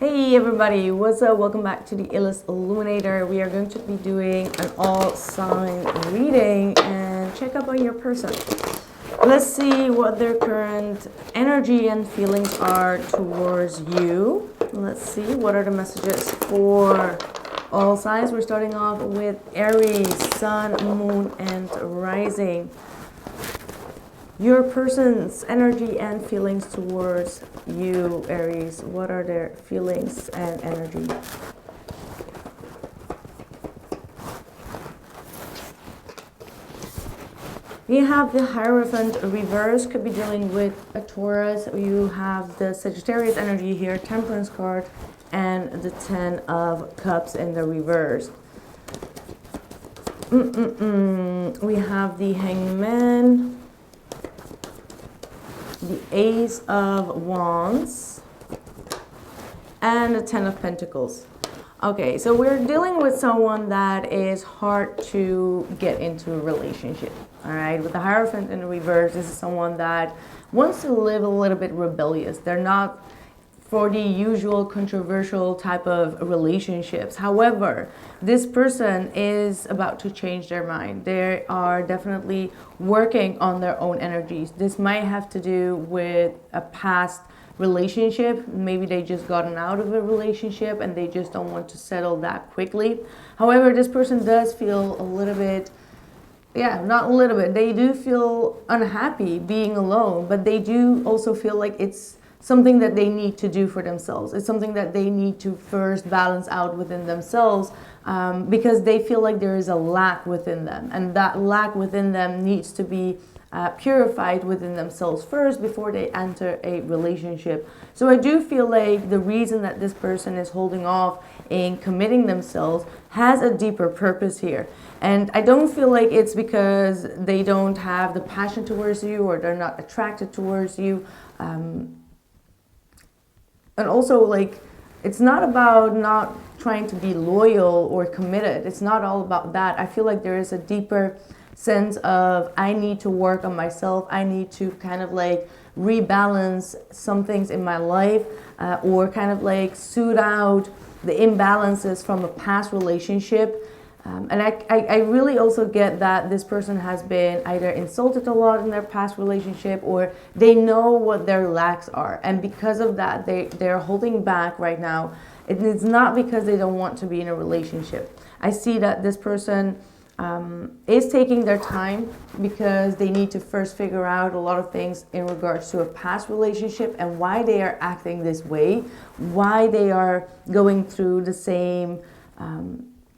Hey everybody, what's up? Welcome back to the Illest Illuminator. We are going to be doing an all sign reading and check up on your person. Let's see what their current energy and feelings are towards you. Let's see what are the messages for all signs. We're starting off with Aries, Sun, Moon, and Rising. Your person's energy and feelings towards you, Aries. What are their feelings and energy? You have the Hierophant reverse, could be dealing with a Taurus. You have the Sagittarius energy here, Temperance card, and the Ten of Cups in the reverse. We have the Hangman, the Ace of Wands, and the Ten of Pentacles. Okay, so we're dealing with someone that is hard to get into a relationship. All right, with the Hierophant in the reverse, this is someone that wants to live a little bit rebellious. They're not for the usual controversial type of relationships. However, this person is about to change their mind. They are definitely working on their own energies. This might have to do with a past relationship. Maybe they just gotten out of a relationship and they just don't want to settle that quickly. However, this person does feel a little bit, not a little bit, they do feel unhappy being alone, but they do also feel like it's something that they need to do for themselves. It's something that they need to first balance out within themselves because they feel like there is a lack within them. And that lack within them needs to be purified within themselves first before they enter a relationship. So I do feel like the reason that this person is holding off in committing themselves has a deeper purpose here. And I don't feel like it's because they don't have the passion towards you or they're not attracted towards you. And also, like, it's not about not trying to be loyal or committed. It's not all about that. I feel like there is a deeper sense of I need to work on myself. I need to kind of like rebalance some things in my life or kind of like soothe out the imbalances from a past relationship. And I really also get that this person has been either insulted a lot in their past relationship or they know what their lacks are. And because of that, they're holding back right now. It's not because they don't want to be in a relationship. I see that this person is taking their time because they need to first figure out a lot of things in regards to a past relationship and why they are acting this way, why they are going through the same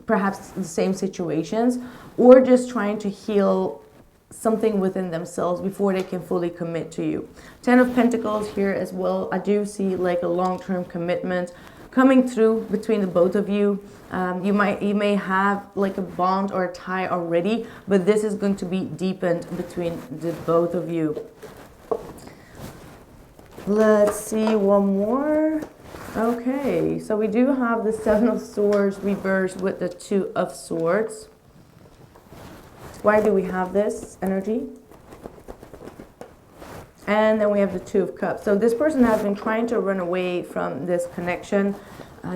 perhaps the same situations, or just trying to heal something within themselves before they can fully commit to you. Ten of Pentacles here as well. I do see like a long-term commitment coming through between the both of you. You may have like a bond or a tie already, but this is going to be deepened between the both of you. Let's see one more. Okay, so we do have the Seven of Swords reversed with the Two of Swords. Why do we have this energy? And then we have the Two of Cups. So this person has been trying to run away from this connection,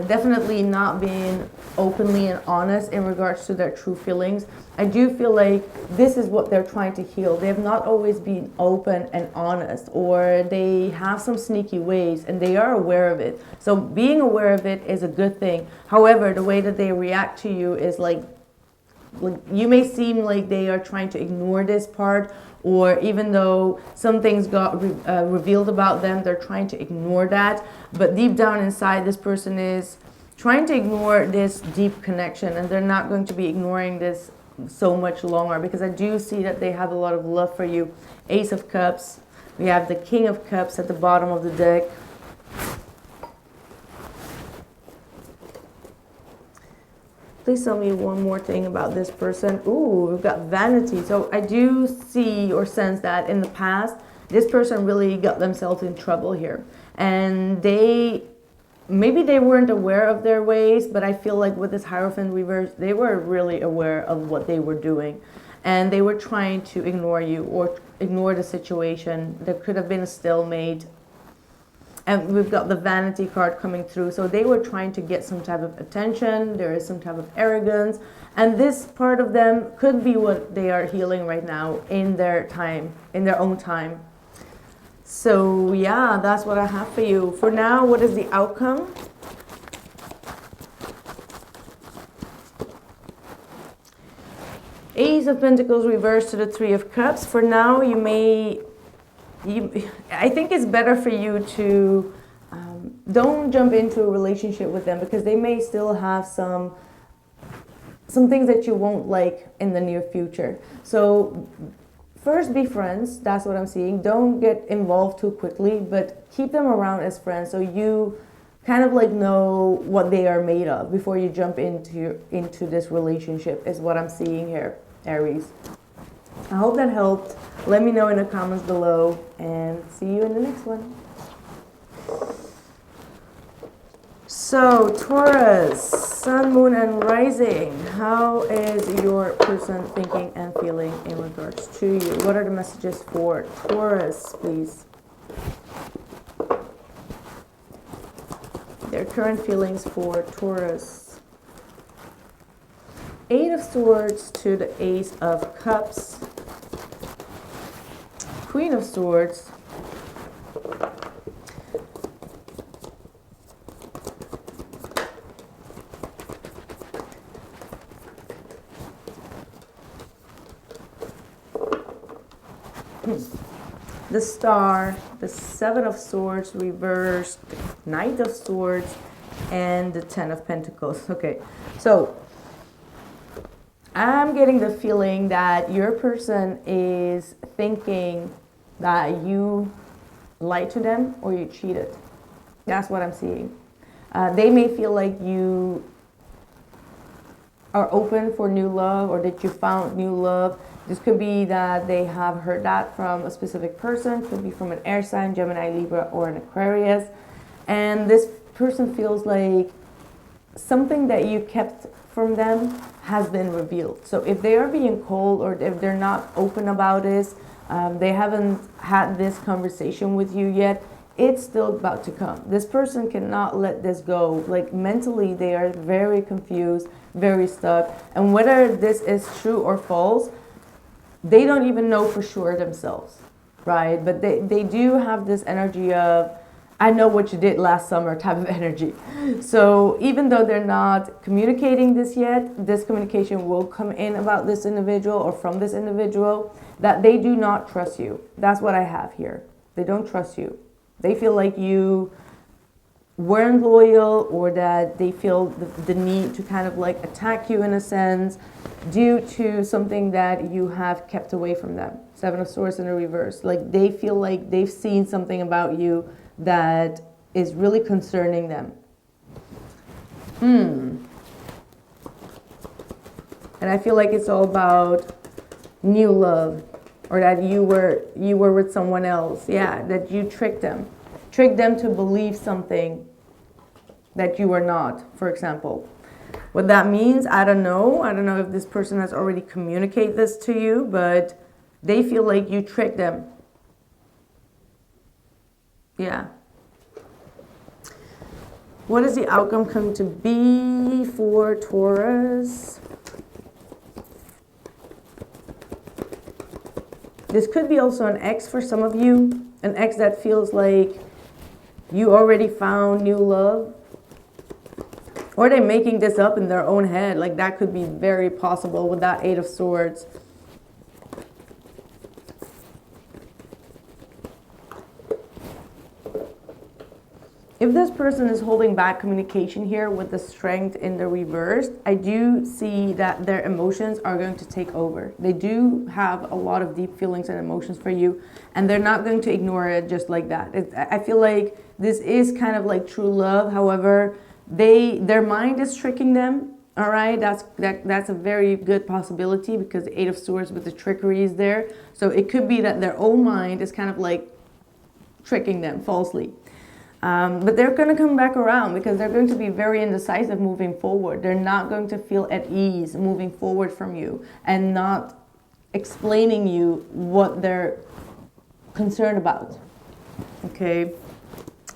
definitely not being openly and honest in regards to their true feelings. I do feel like this is what they're trying to heal. They have not always been open and honest, or they have some sneaky ways and they are aware of it. So being aware of it is a good thing. However, the way that they react to you is like you may seem like they are trying to ignore this part, or even though some things got revealed about them, they're trying to ignore that. But deep down inside, this person is trying to ignore this deep connection, and they're not going to be ignoring this so much longer because I do see that they have a lot of love for you. Ace of Cups. We have the King of Cups at the bottom of the deck. Please tell me one more thing about this person. Ooh, we've got Vanity. So I do see or sense that in the past, this person really got themselves in trouble here. And maybe they weren't aware of their ways, but I feel like with this Hierophant reverse, they were really aware of what they were doing. And they were trying to ignore you or ignore the situation. There could have been a stalemate. And we've got the vanity card coming through. So they were trying to get some type of attention. There is some type of arrogance. And this part of them could be what they are healing right now in their time, in their own time. So yeah, that's what I have for you. For now, what is the outcome? Ace of Pentacles reversed to the Three of Cups. For now, I think it's better for you to don't jump into a relationship with them, because they may still have some things that you won't like in the near future. So first be friends, that's what I'm seeing. Don't get involved too quickly, but keep them around as friends so you kind of like know what they are made of before you jump into this relationship, is what I'm seeing here, Aries. I hope that helped. Let me know in the comments below, and see you in the next one. So Taurus, Sun, Moon, and Rising. How is your person thinking and feeling in regards to you? What are the messages for Taurus, please? Their current feelings for Taurus. Eight of Swords to the Ace of Cups. Queen of Swords. The Star, the Seven of Swords reversed, Knight of Swords, and the Ten of Pentacles. Okay, so I'm getting the feeling that your person is thinking that you lied to them or you cheated. That's what I'm seeing. They may feel like you are open for new love, or that you found new love. This could be that they have heard that from a specific person, could be from an air sign, Gemini, Libra, or an Aquarius. And this person feels like something that you kept from them has been revealed. So if they are being cold, or if they're not open about this, they haven't had this conversation with you yet, it's still about to come. This person cannot let this go. Like mentally, they are very confused, very stuck. And whether this is true or false, they don't even know for sure themselves, right? But they do have this energy of, I know what you did last summer type of energy. So even though they're not communicating this yet, this communication will come in about this individual or from this individual, that they do not trust you. That's what I have here. They don't trust you. They feel like you weren't loyal, or that they feel the need to kind of like attack you in a sense due to something that you have kept away from them. Seven of Swords in the reverse. Like they feel like they've seen something about you that is really concerning them. And I feel like it's all about new love, or that you were with someone else. Yeah, that you tricked them to believe something that you were not, for example. What that means, I don't know. I don't know if this person has already communicated this to you, but they feel like you tricked them. Yeah. What is the outcome going to be for Taurus? This could be also an ex for some of you. An ex that feels like you already found new love. Or they're making this up in their own head. Like that could be very possible with that Eight of Swords. If this person is holding back communication here with the Strength in the reverse, I do see that their emotions are going to take over. They do have a lot of deep feelings and emotions for you, and they're not going to ignore it just like that. I feel like this is kind of like true love. However, their mind is tricking them. All right, that's a very good possibility, because the Eight of Swords with the trickery is there. So it could be that their own mind is kind of like tricking them falsely. But they're going to come back around, because they're going to be very indecisive moving forward. They're not going to feel at ease moving forward from you and not explaining you what they're concerned about. Okay.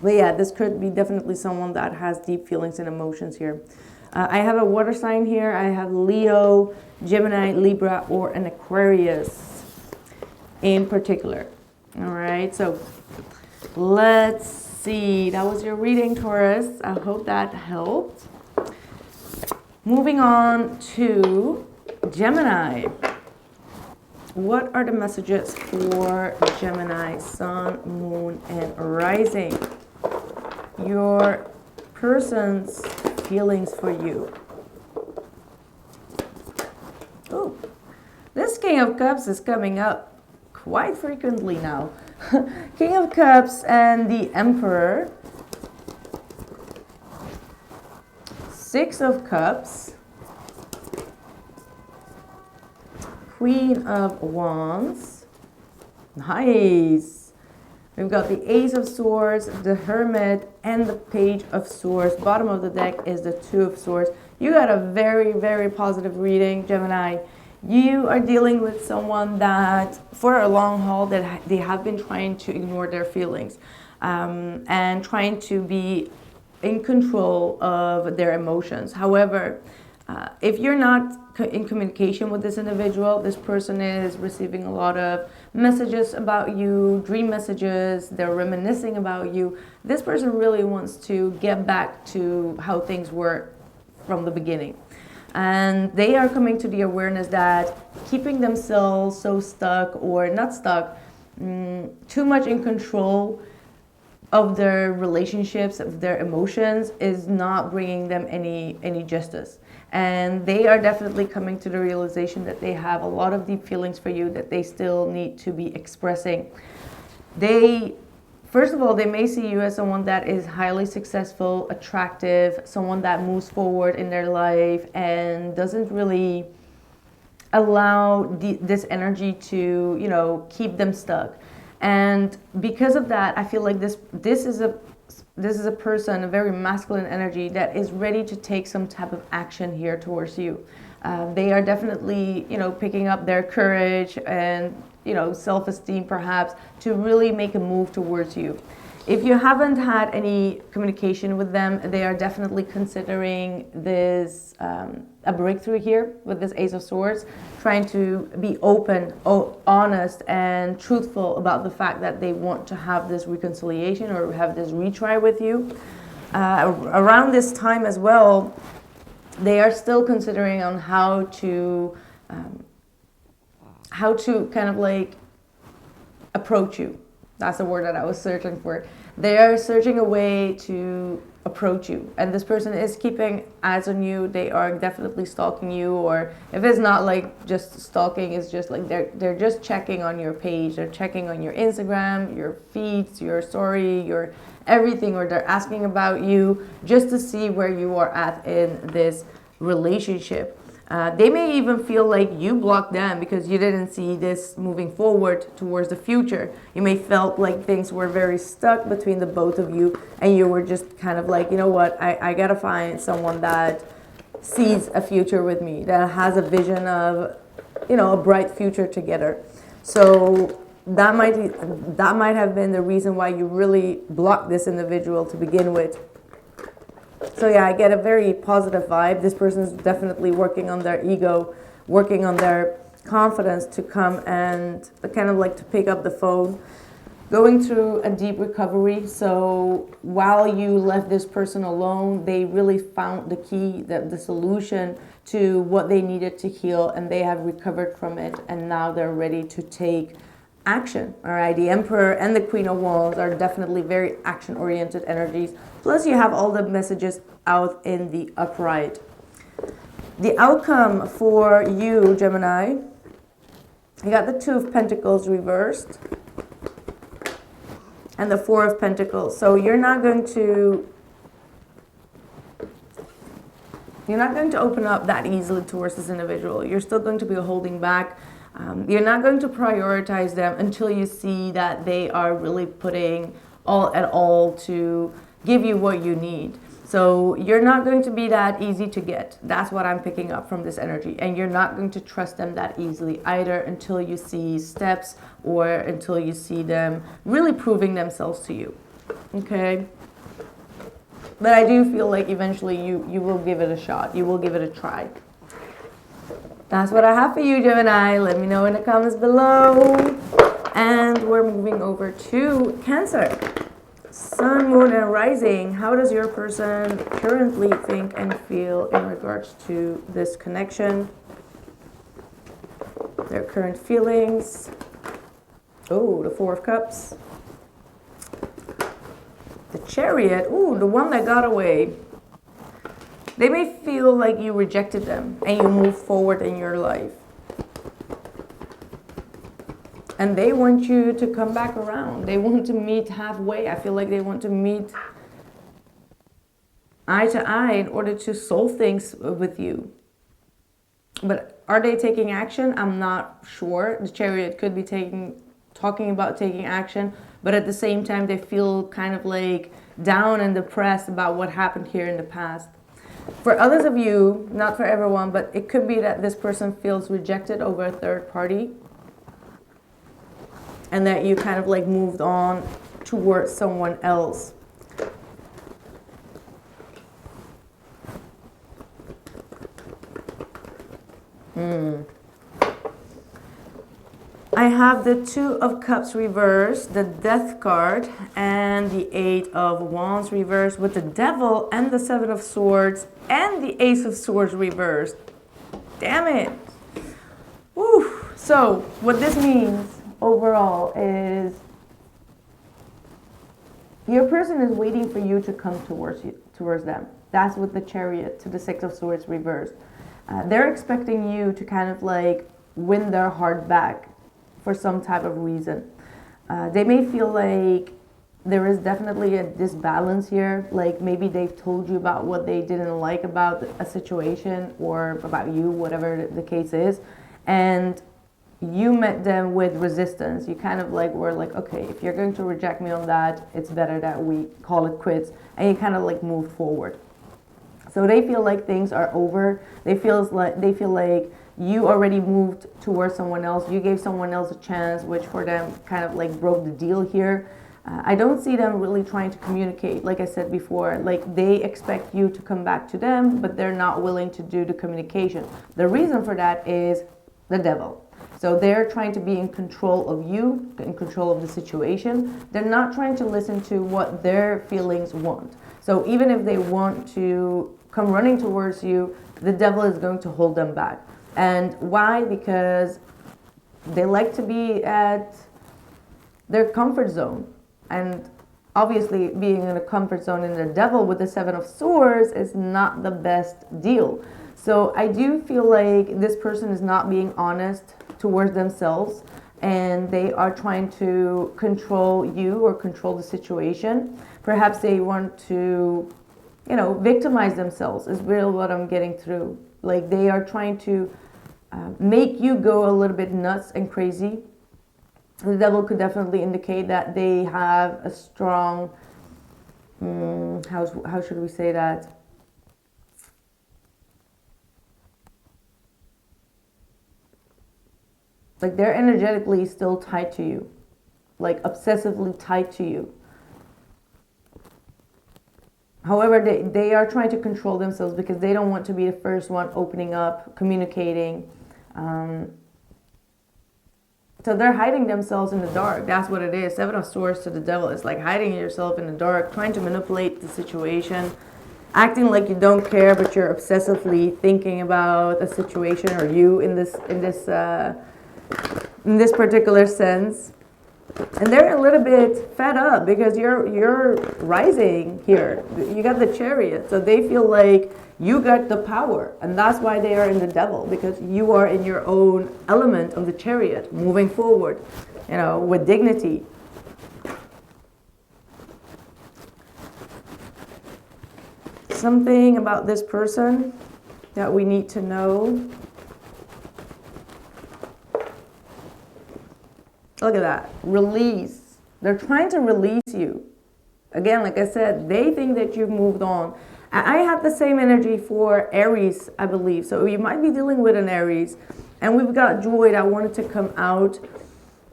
But yeah, this could be definitely someone that has deep feelings and emotions here. I have a water sign here. I have Leo, Gemini, Libra, or an Aquarius in particular. All right, so let's see. That was your reading, Taurus. I hope that helped. Moving on to Gemini. What are the messages for Gemini, Sun, Moon, and Rising? Your person's feelings for you. Oh, this King of Cups is coming up quite frequently now. King of Cups and the Emperor. Six of Cups. Queen of Wands. Nice. We've got the Ace of Swords, the Hermit, and the Page of Swords. Bottom of the deck is the Two of Swords. You got a very, very positive reading, Gemini. You are dealing with someone that, for a long haul, that they have been trying to ignore their feelings and trying to be in control of their emotions. However, if you're not in communication with this individual, this person is receiving a lot of messages about you, dream messages, they're reminiscing about you. This person really wants to get back to how things were from the beginning. And they are coming to the awareness that keeping themselves so stuck, or not stuck, too much in control of their relationships, of their emotions, is not bringing them any justice. And they are definitely coming to the realization that they have a lot of deep feelings for you that they still need to be expressing. First of all, they may see you as someone that is highly successful, attractive, someone that moves forward in their life and doesn't really allow this energy to, you know, keep them stuck. And because of that, I feel like this is a person, a very masculine energy that is ready to take some type of action here towards you. They are definitely, you know, picking up their courage and, you know, self-esteem perhaps to really make a move towards you. If you haven't had any communication with them, they are definitely considering this a breakthrough here with this Ace of Swords, trying to be open, honest, and truthful about the fact that they want to have this reconciliation or have this retry with you. Around this time as well, they are still considering on how to kind of like approach you. That's the word that I was searching for. They are searching a way to approach you. And this person is keeping eyes on you. They are definitely stalking you. Or if it's not like just stalking, it's just like they're just checking on your page. They're checking on your Instagram, your feeds, your story, your everything. Or they're asking about you just to see where you are at in this relationship. They may even feel like you blocked them because you didn't see this moving forward towards the future. You may felt like things were very stuck between the both of you, and you were just kind of like, you know what, I gotta find someone that sees a future with me, that has a vision of, you know, a bright future together. So that might have been the reason why you really blocked this individual to begin with. So yeah, I get a very positive vibe. This person is definitely working on their ego, working on their confidence to come and kind of like to pick up the phone, going through a deep recovery. So while you left this person alone, they really found the key, the solution to what they needed to heal, and they have recovered from it, and now they're ready to take action. All right, the Emperor and the Queen of Wands are definitely very action-oriented energies. Plus, you have all the messages out in the upright. The outcome for you, Gemini, you got the Two of Pentacles reversed and the Four of Pentacles. So you're not going to open up that easily towards this individual. You're still going to be holding back. You're not going to prioritize them until you see that they are really putting all to give you what you need. So you're not going to be that easy to get. That's what I'm picking up from this energy. And you're not going to trust them that easily either until you see steps or until you see them really proving themselves to you. Okay. But I do feel like eventually you will give it a shot. You will give it a try. That's what I have for you, Gemini. Let me know in the comments below. And we're moving over to Cancer. Sun, moon, and rising. How does your person currently think and feel in regards to this connection? Their current feelings. Oh, the Four of Cups. The Chariot. Ooh, the one that got away. They may feel like you rejected them and you move forward in your life. And they want you to come back around. They want to meet halfway. I feel like they want to meet eye to eye in order to solve things with you. But are they taking action? I'm not sure. The Chariot could be talking about taking action, but at the same time they feel kind of like down and depressed about what happened here in the past. For others of you, not for everyone, but it could be that this person feels rejected over a third party and that you kind of like moved on towards someone else. I have the Two of Cups reversed, the Death card, and the Eight of Wands reversed with the Devil and the Seven of Swords and the Ace of Swords reversed. Damn it. Woo. So what this means overall is your person is waiting for you to come towards them. That's with the Chariot to the Six of Swords reversed. They're expecting you to kind of like win their heart back for some type of reason. They may feel like there is definitely a disbalance here. Like maybe they've told you about what they didn't like about a situation or about you, whatever the case is. And you met them with resistance. You kind of like were like, okay, if you're going to reject me on that, it's better that we call it quits. And you kind of like move forward. So they feel like things are over. They feel like you already moved towards someone else. You gave someone else a chance, which for them kind of like broke the deal here. I don't see them really trying to communicate. Like I said before, like they expect you to come back to them, but they're not willing to do the communication. The reason for that is the Devil. So they're trying to be in control of you, in control of the situation. They're not trying to listen to what their feelings want. So even if they want to come running towards you, the Devil is going to hold them back. And why? Because they like to be at their comfort zone. And obviously being in a comfort zone in the Devil with the Seven of Swords is not the best deal. So I do feel like this person is not being honest towards themselves, and they are trying to control you or control the situation. Perhaps they want to, victimize themselves is really what I'm getting through. Like they are trying to make you go a little bit nuts and crazy. The Devil could definitely indicate that they have a strong, how should we say that? Like they're energetically still tied to you, like obsessively tied to you. However, they are trying to control themselves because they don't want to be the first one opening up, communicating. So they're hiding themselves in the dark. That's what it is. Seven of Swords to the Devil is like hiding yourself in the dark, trying to manipulate the situation, acting like you don't care, but you're obsessively thinking about a situation or you in this particular sense. And they're a little bit fed up because you're rising here. You got the Chariot, so they feel like you got the power, and that's why they are in the Devil, because you are in your own element of the Chariot, moving forward, with dignity. Something about this person that we need to know. Look at that. Release. They're trying to release you. Again, like I said, they think that you've moved on. I had the same energy for Aries, I believe. So you might be dealing with an Aries. And we've got Joy that wanted to come out.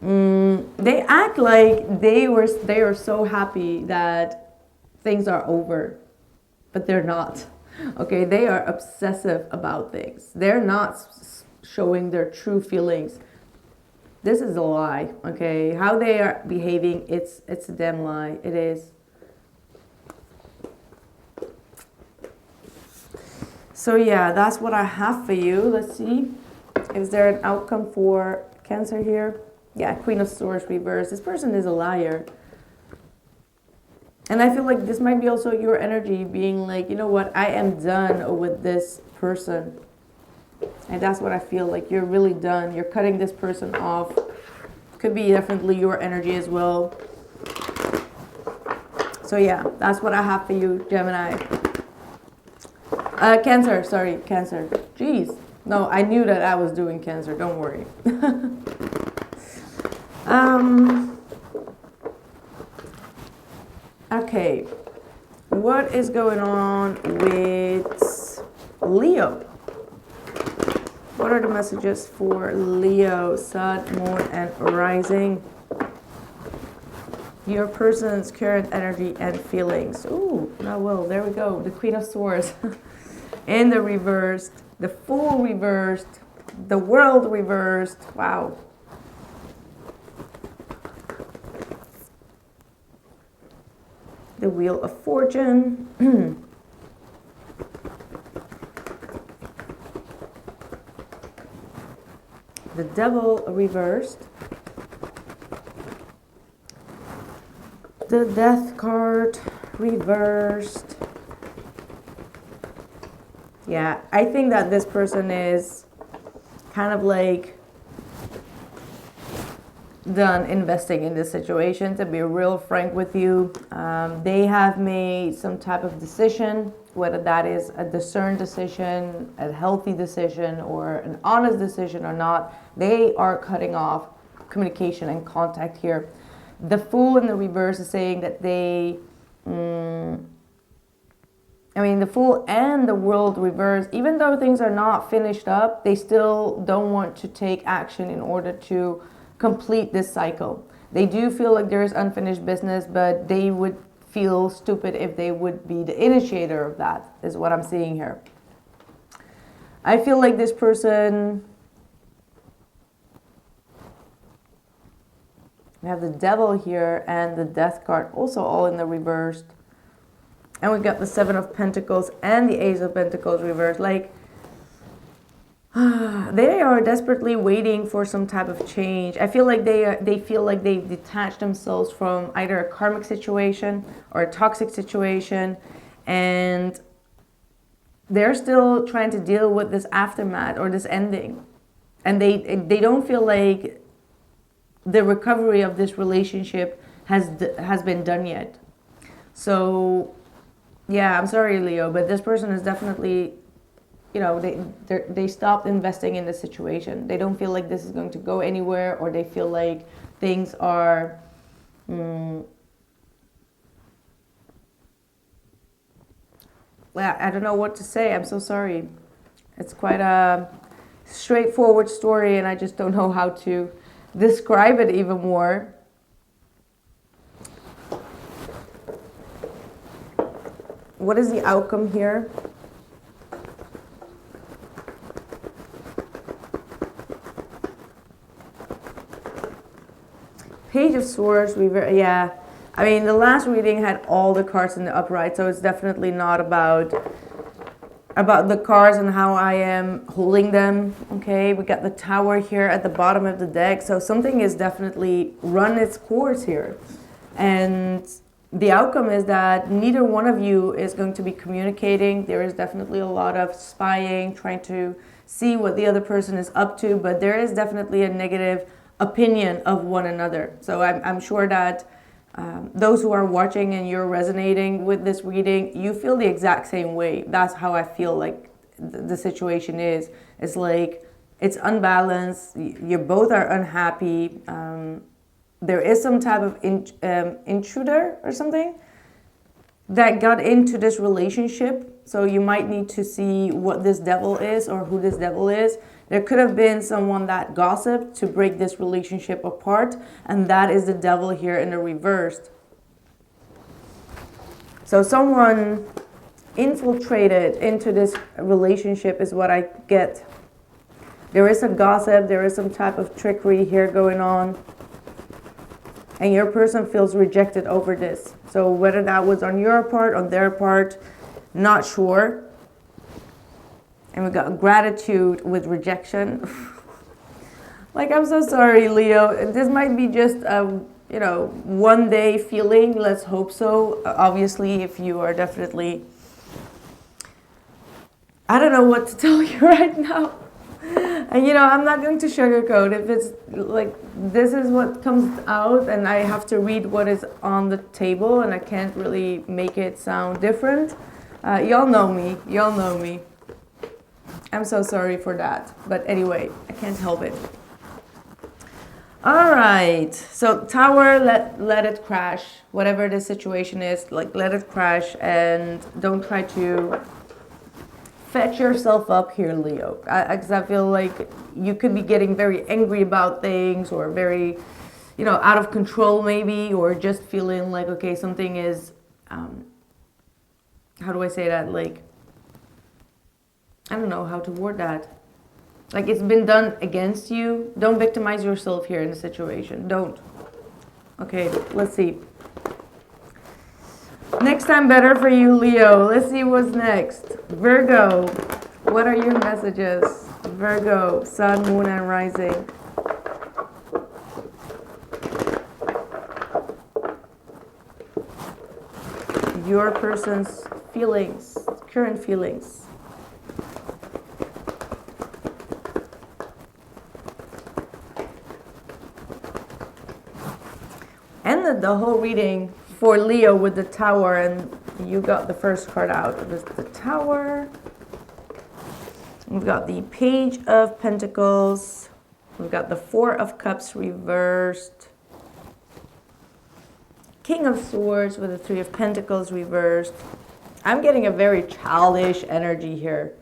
They act like they are so happy that things are over, but they're not. Okay, they are obsessive about things. They're not showing their true feelings. This is a lie. Okay, how they are behaving, it's a damn lie. It is. So yeah, that's what I have for you. Let's see. Is there an outcome for Cancer here? Yeah, Queen of Swords reverse. This person is a liar. And I feel like this might be also your energy being like, you know what, I am done with this person. And that's what I feel like. You're really done. You're cutting this person off. Could be definitely your energy as well. So yeah, that's what I have for you, Gemini. Cancer, sorry, Cancer. Jeez. No, I knew that I was doing Cancer. Don't worry. Okay. What is going on with Leo? What are the messages for Leo, Sun, Moon, and Rising? Your person's current energy and feelings. Ooh, oh well, there we go. The Queen of Swords. In the reversed. The Fool reversed. The World reversed. Wow. The Wheel of Fortune. The Devil reversed. The Death card reversed. Yeah, I think that this person is kind of like done investing in this situation, to be real frank with you. They have made some type of decision, whether that is a discerned decision, a healthy decision, or an honest decision or not. They are cutting off communication and contact here. The Fool in the reverse is saying that they... the Fool and the World reverse, even though things are not finished up, they still don't want to take action in order to complete this cycle. They do feel like there is unfinished business, but they would feel stupid if they would be the initiator of that, is what I'm seeing here. I feel like this person... We have the Devil here and the Death card also all in the reversed. And we got the Seven of Pentacles and the Ace of Pentacles reversed. Like, they are desperately waiting for some type of change. I feel like they feel like they've detached themselves from either a karmic situation or a toxic situation. And they're still trying to deal with this aftermath or this ending. And they don't feel like the recovery of this relationship has been done yet. So... yeah, I'm sorry, Leo, but this person is definitely, they stopped investing in the situation. They don't feel like this is going to go anywhere, or they feel like things are, well, I don't know what to say. I'm so sorry. It's quite a straightforward story, and I just don't know how to describe it even more. What is the outcome here? Page of Swords, yeah. I mean, the last reading had all the cards in the upright, so it's definitely not about the cards and how I am holding them. Okay, we got the Tower here at the bottom of the deck, so something is definitely run its course here. And the outcome is that neither one of you is going to be communicating. There is definitely a lot of spying, trying to see what the other person is up to, but there is definitely a negative opinion of one another. So I'm sure that those who are watching and you're resonating with this reading, you feel the exact same way. That's how I feel like the situation is. It's like it's unbalanced. You both are unhappy. There is some type of intruder or something that got into this relationship So you might need to see what this devil is or who this devil is. There could have been someone that gossiped to break this relationship apart, and that is the devil here in the reversed. So someone infiltrated into this relationship is what I get. There is a gossip, there is some type of trickery here going on, and your person feels rejected over this. So whether that was on your part, on their part, not sure. And we got gratitude with rejection. Like, I'm so sorry, Leo. This might be just a, you know, one day feeling. Let's hope so. Obviously, if you are definitely, I don't know what to tell you right now. And, you know, I'm not going to sugarcoat. If it's like, this is what comes out and I have to read what is on the table and I can't really make it sound different. Y'all know me. Y'all know me. I'm so sorry for that. But anyway, I can't help it. All right. So Tower, let it crash. Whatever the situation is, like, let it crash and don't try to fetch yourself up here, Leo. Because I feel like you could be getting very angry about things or very, you know, out of control maybe, or just feeling like, okay, something is, how do I say that? Like, I don't know how to word that. Like, it's been done against you. Don't victimize yourself here in the situation. Don't. Okay, let's see. Next time better for you, Leo. Let's see what's next. Virgo, what are your messages? Virgo, Sun, Moon, and Rising. Your person's feelings, current feelings. Ended the whole reading for Leo with the Tower, and you got the first card out. It was the Tower. We've got the Page of Pentacles. We've got the Four of Cups reversed. King of Swords with the Three of Pentacles reversed. I'm getting a very childish energy here,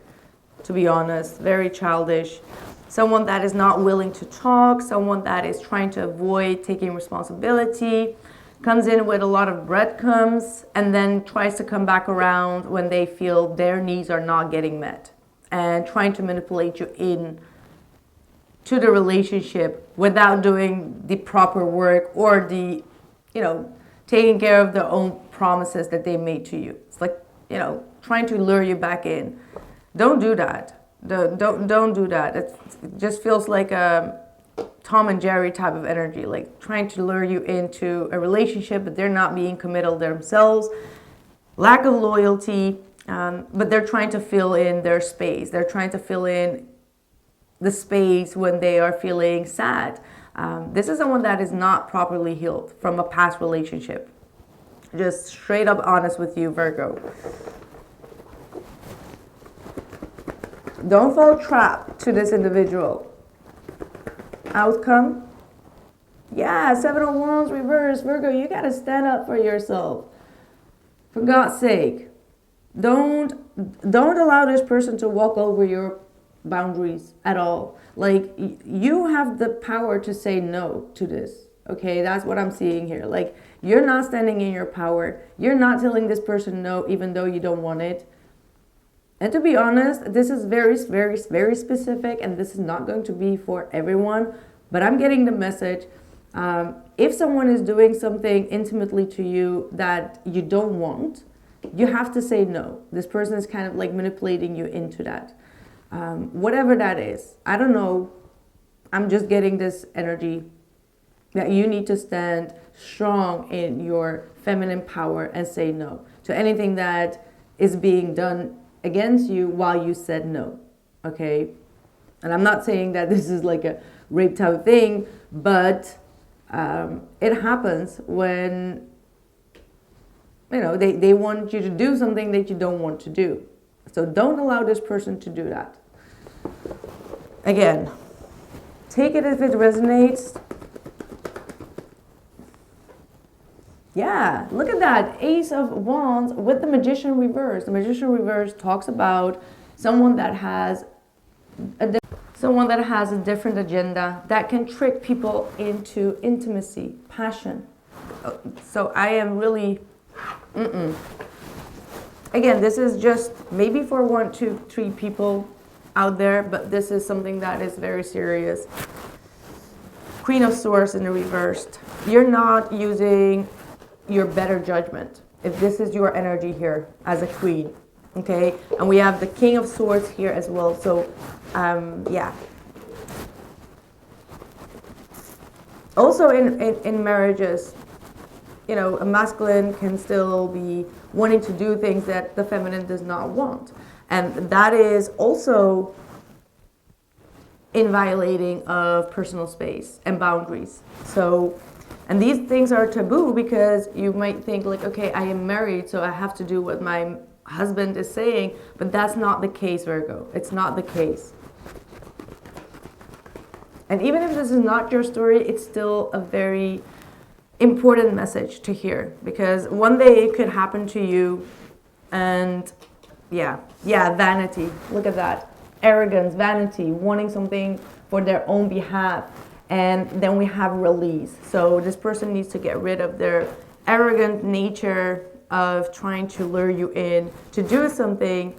to be honest. Very childish. Someone that is not willing to talk, someone that is trying to avoid taking responsibility, comes in with a lot of breadcrumbs and then tries to come back around when they feel their needs are not getting met, and trying to manipulate you in to the relationship without doing the proper work or the, you know, taking care of their own promises that they made to you. It's like, you know, trying to lure you back in. Don't do that. Don't do that. It just feels like a Tom and Jerry type of energy, like trying to lure you into a relationship, but they're not being committal themselves. Lack of loyalty, but they're trying to fill in their space. They're trying to fill in the space when they are feeling sad. This is someone that is not properly healed from a past relationship. Just straight up honest with you, Virgo. Don't fall trap to this individual. Outcome. Yeah, Seven of Wands reverse. Virgo, you got to stand up for yourself. For God's sake. Don't allow this person to walk over your boundaries at all. Like, you have the power to say no to this. Okay, that's what I'm seeing here. Like, you're not standing in your power. You're not telling this person no, even though you don't want it. And to be honest, this is very, very, very specific, and this is not going to be for everyone, but I'm getting the message. If someone is doing something intimately to you that you don't want, you have to say no. This person is kind of like manipulating you into that. Whatever that is, I don't know. I'm just getting this energy that you need to stand strong in your feminine power and say no to anything that is being done against you while you said no. Okay? And I'm not saying that this is like a rape type of thing, but it happens when, you know, they want you to do something that you don't want to do. So don't allow this person to do that. Again, take it if it resonates. Yeah, look at that. Ace of Wands with the Magician reverse. The Magician reverse talks about someone that has a different agenda that can trick people into intimacy, passion. So I am really, again, this is just maybe for 1, 2, 3 people out there, but this is something that is very serious. Queen of Swords in the reversed. You're not using your better judgment if this is your energy here as a queen, okay? And we have the King of Swords here as well. So yeah, also in marriages, you know, a masculine can still be wanting to do things that the feminine does not want, and that is also in violating of personal space and boundaries. So, and these things are taboo because you might think like, okay, I am married, so I have to do what my husband is saying, but that's not the case, Virgo. It's not the case. And even if this is not your story, it's still a very important message to hear, because one day it could happen to you. And yeah, vanity. Look at that. Arrogance, vanity, wanting something for their own behalf. And then we have release. So this person needs to get rid of their arrogant nature of trying to lure you in to do something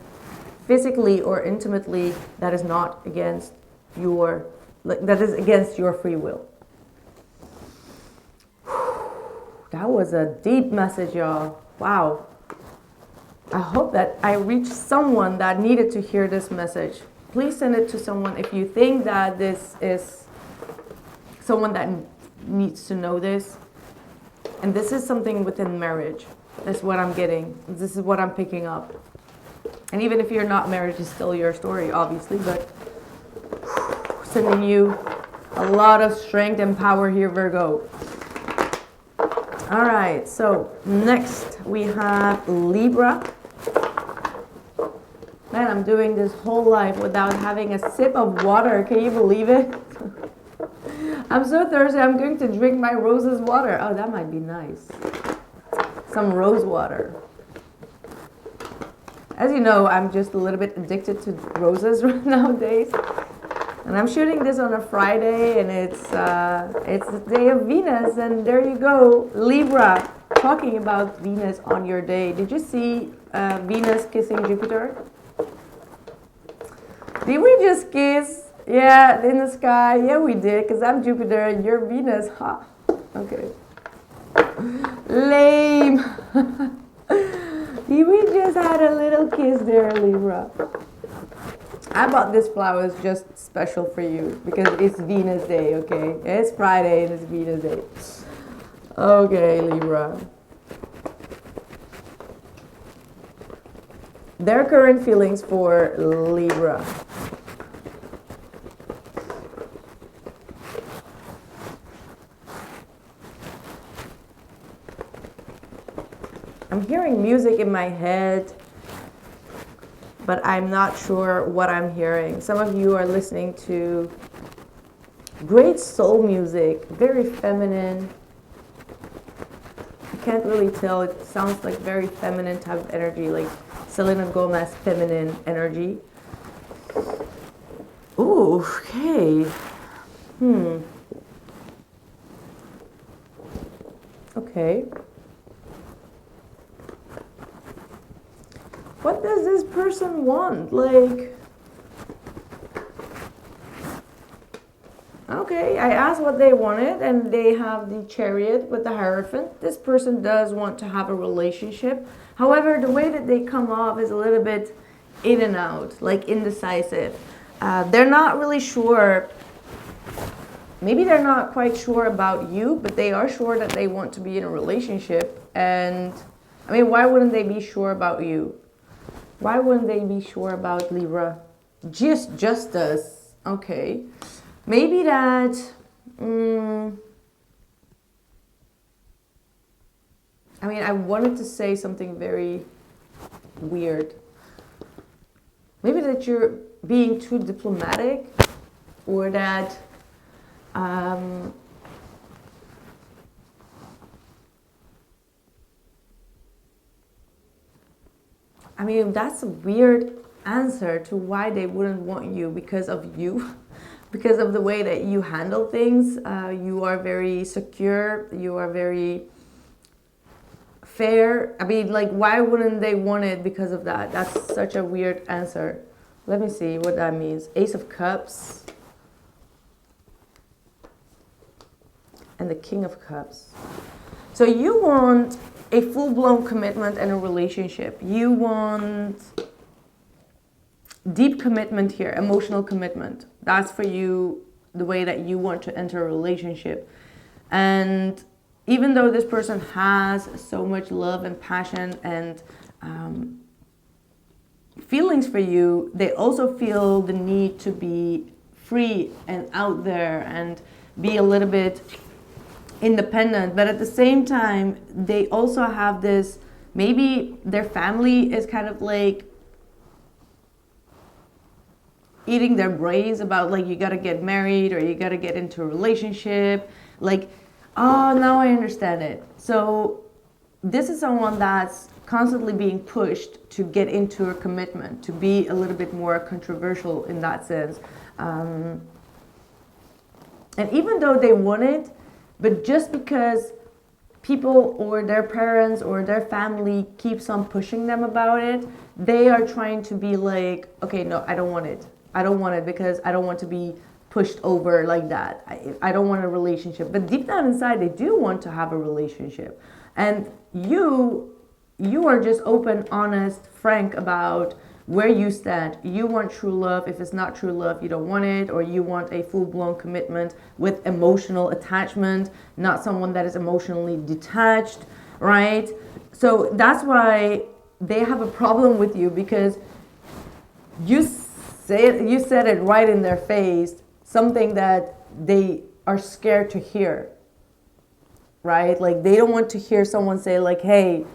physically or intimately that is not against your, that is against your free will. That was a deep message, y'all. Wow. I hope that I reached someone that needed to hear this message. Please send it to someone if you think that this is someone that needs to know this. And this is something within marriage. That's what I'm getting. This is what I'm picking up. And even if you're not married, it's still your story, obviously, but sending you a lot of strength and power here, Virgo. All right, so next we have Libra. Man, I'm doing this whole life without having a sip of water. Can you believe it? I'm so thirsty, I'm going to drink my rose's water. Oh, that might be nice. Some rose water. As you know, I'm just a little bit addicted to roses nowadays. And I'm shooting this on a Friday, and it's the day of Venus, and there you go, Libra, talking about Venus on your day. Did you see Venus kissing Jupiter? Did we just kiss? Yeah, in the sky. Yeah, we did, because I'm Jupiter and you're Venus. Ha. Okay. Lame. We just had a little kiss there, Libra. I bought this flowers just special for you because it's Venus Day, okay? It's Friday and it's Venus Day. Okay, Libra. Their current feelings for Libra. I'm hearing music in my head, but I'm not sure what I'm hearing. Some of you are listening to great soul music, very feminine. I can't really tell. It sounds like very feminine type of energy, like Selena Gomez feminine energy. Ooh, okay. Okay. What does this person want? Like, okay, I asked what they wanted, and they have the Chariot with the Hierophant. This person does want to have a relationship. However, the way that they come off is a little bit in and out, like indecisive. They're not really sure. Maybe they're not quite sure about you, but they are sure that they want to be in a relationship. And, I mean, why wouldn't they be sure about you? Why wouldn't they be sure about Libra? Justice. Okay. Maybe that... I mean, I wanted to say something very weird. Maybe that you're being too diplomatic, or that... I mean, that's a weird answer to why they wouldn't want you, because of you. Because of the way that you handle things. You are very secure, you are very fair. I mean, like, why wouldn't they want it because of that? That's such a weird answer. Let me see what that means. Ace of Cups and the King of Cups. So you want a full-blown commitment and a relationship. You want deep commitment here, emotional commitment. That's for you, the way that you want to enter a relationship. And even though this person has so much love and passion and feelings for you, they also feel the need to be free and out there and be a little bit independent. But at the same time, they also have this, maybe their family is kind of like eating their brains about, like, you got to get married or you got to get into a relationship. Like, oh, now I understand it. So this is someone that's constantly being pushed to get into a commitment, to be a little bit more controversial in that sense. And even though they want it, but just because people or their parents or their family keeps on pushing them about it, they are trying to be like, okay, no, I don't want it. I don't want it because I don't want to be pushed over like that. I don't want a relationship. But deep down inside, they do want to have a relationship. And you are just open, honest, frank about where you stand. You want true love. If it's not true love, you don't want it. Or you want a full-blown commitment with emotional attachment, not someone that is emotionally detached, right? So that's why they have a problem with you, because you said it right in their face, something that they are scared to hear, right? Like, they don't want to hear someone say, like, hey,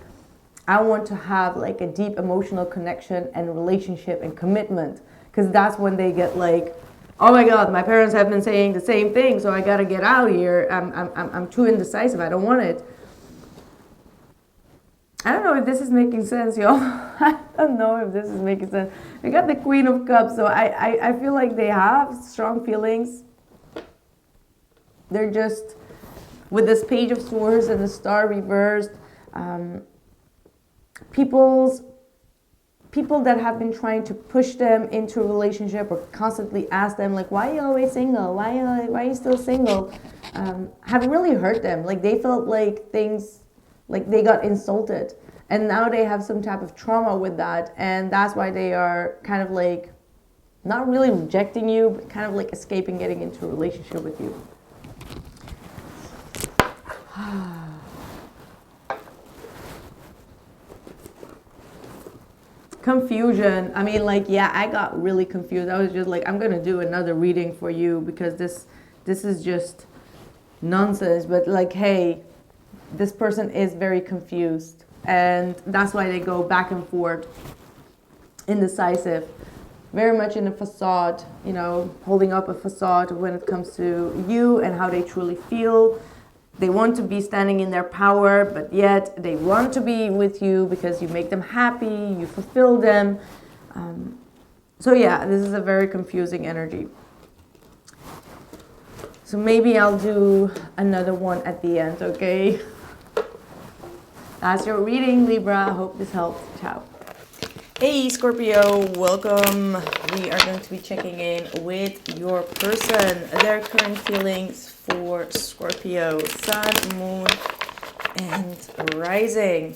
I want to have like a deep emotional connection and relationship and commitment, because that's when they get like, oh my God, my parents have been saying the same thing, so I gotta get out of here. I'm too indecisive. I don't want it. I don't know if this is making sense, y'all. I don't know if this is making sense. We got the Queen of Cups, so I feel like they have strong feelings. They're just, with this Page of Swords and the Star reversed, people that have been trying to push them into a relationship or constantly ask them, like, why are you always single? Why are you still single? Have really hurt them. Like, they felt like things, like they got insulted. And now they have some type of trauma with that. And that's why they are kind of like, not really rejecting you, but kind of like escaping getting into a relationship with you. Confusion. I mean, like, yeah, I got really confused. I was just like, I'm gonna do another reading for you because this is just nonsense. But like, hey, this person is very confused, and that's why they go back and forth, indecisive, very much in a facade, you know, holding up a facade when it comes to you and how they truly feel. They want to be standing in their power, but yet they want to be with you because you make them happy, you fulfill them. So yeah, this is a very confusing energy. So maybe I'll do another one at the end, okay? That's your reading, Libra. I hope this helps. Ciao. Hey, Scorpio, welcome. We are going to be checking in with your person, their current feelings for Scorpio, Sun, Moon, and Rising.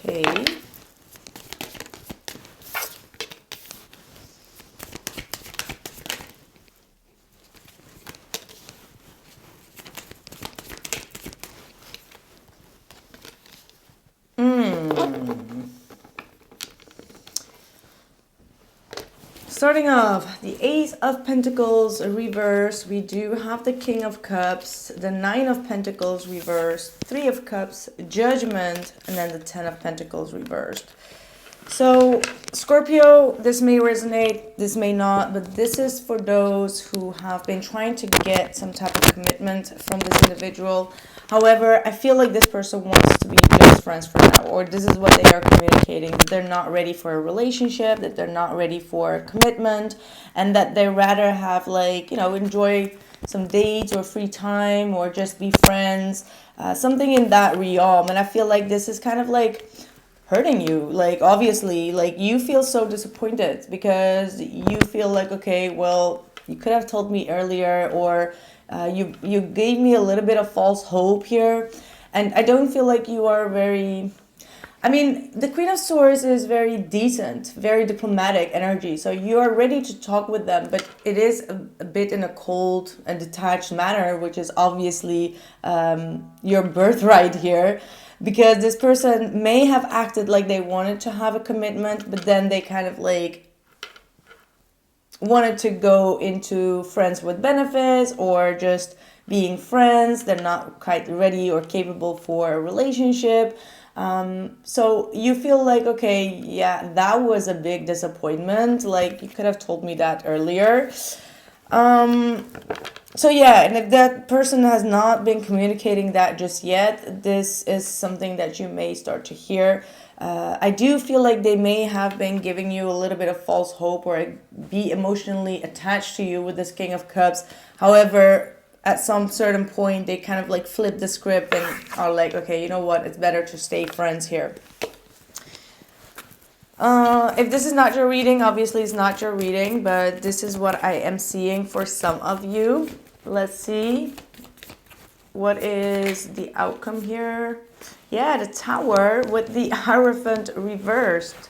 Okay. Starting off, the Ace of Pentacles reversed. We do have the King of Cups, the Nine of Pentacles reversed, Three of Cups, Judgment, and then the Ten of Pentacles reversed. So, Scorpio, this may resonate, this may not, but this is for those who have been trying to get some type of commitment from this individual. However, I feel like this person wants to be just friends for now, or this is what they are communicating, that they're not ready for a relationship, that they're not ready for commitment, and that they rather have, like, you know, enjoy some dates or free time or just be friends, something in that realm. And I feel like this is kind of like hurting you. Like, obviously, like, you feel so disappointed because you feel like, okay, well, you could have told me earlier, or you gave me a little bit of false hope here. And I don't feel like you are very, I mean, the Queen of Swords is very decent, very diplomatic energy. So you are ready to talk with them, but it is a bit in a cold and detached manner, which is obviously your birthright here. Because this person may have acted like they wanted to have a commitment, but then they kind of like wanted to go into friends with benefits or just being friends. They're not quite ready or capable for a relationship. So you feel like, okay, yeah, that was a big disappointment. Like, you could have told me that earlier. So yeah, and if that person has not been communicating that just yet, this is something that you may start to hear. I do feel like they may have been giving you a little bit of false hope or be emotionally attached to you with this King of Cups. However, at some certain point, they kind of like flip the script and are like, okay, you know what? It's better to stay friends here. If this is not your reading, obviously it's not your reading, but this is what I am seeing for some of you. Let's see. What is the outcome here? Yeah, the Tower with the Hierophant reversed.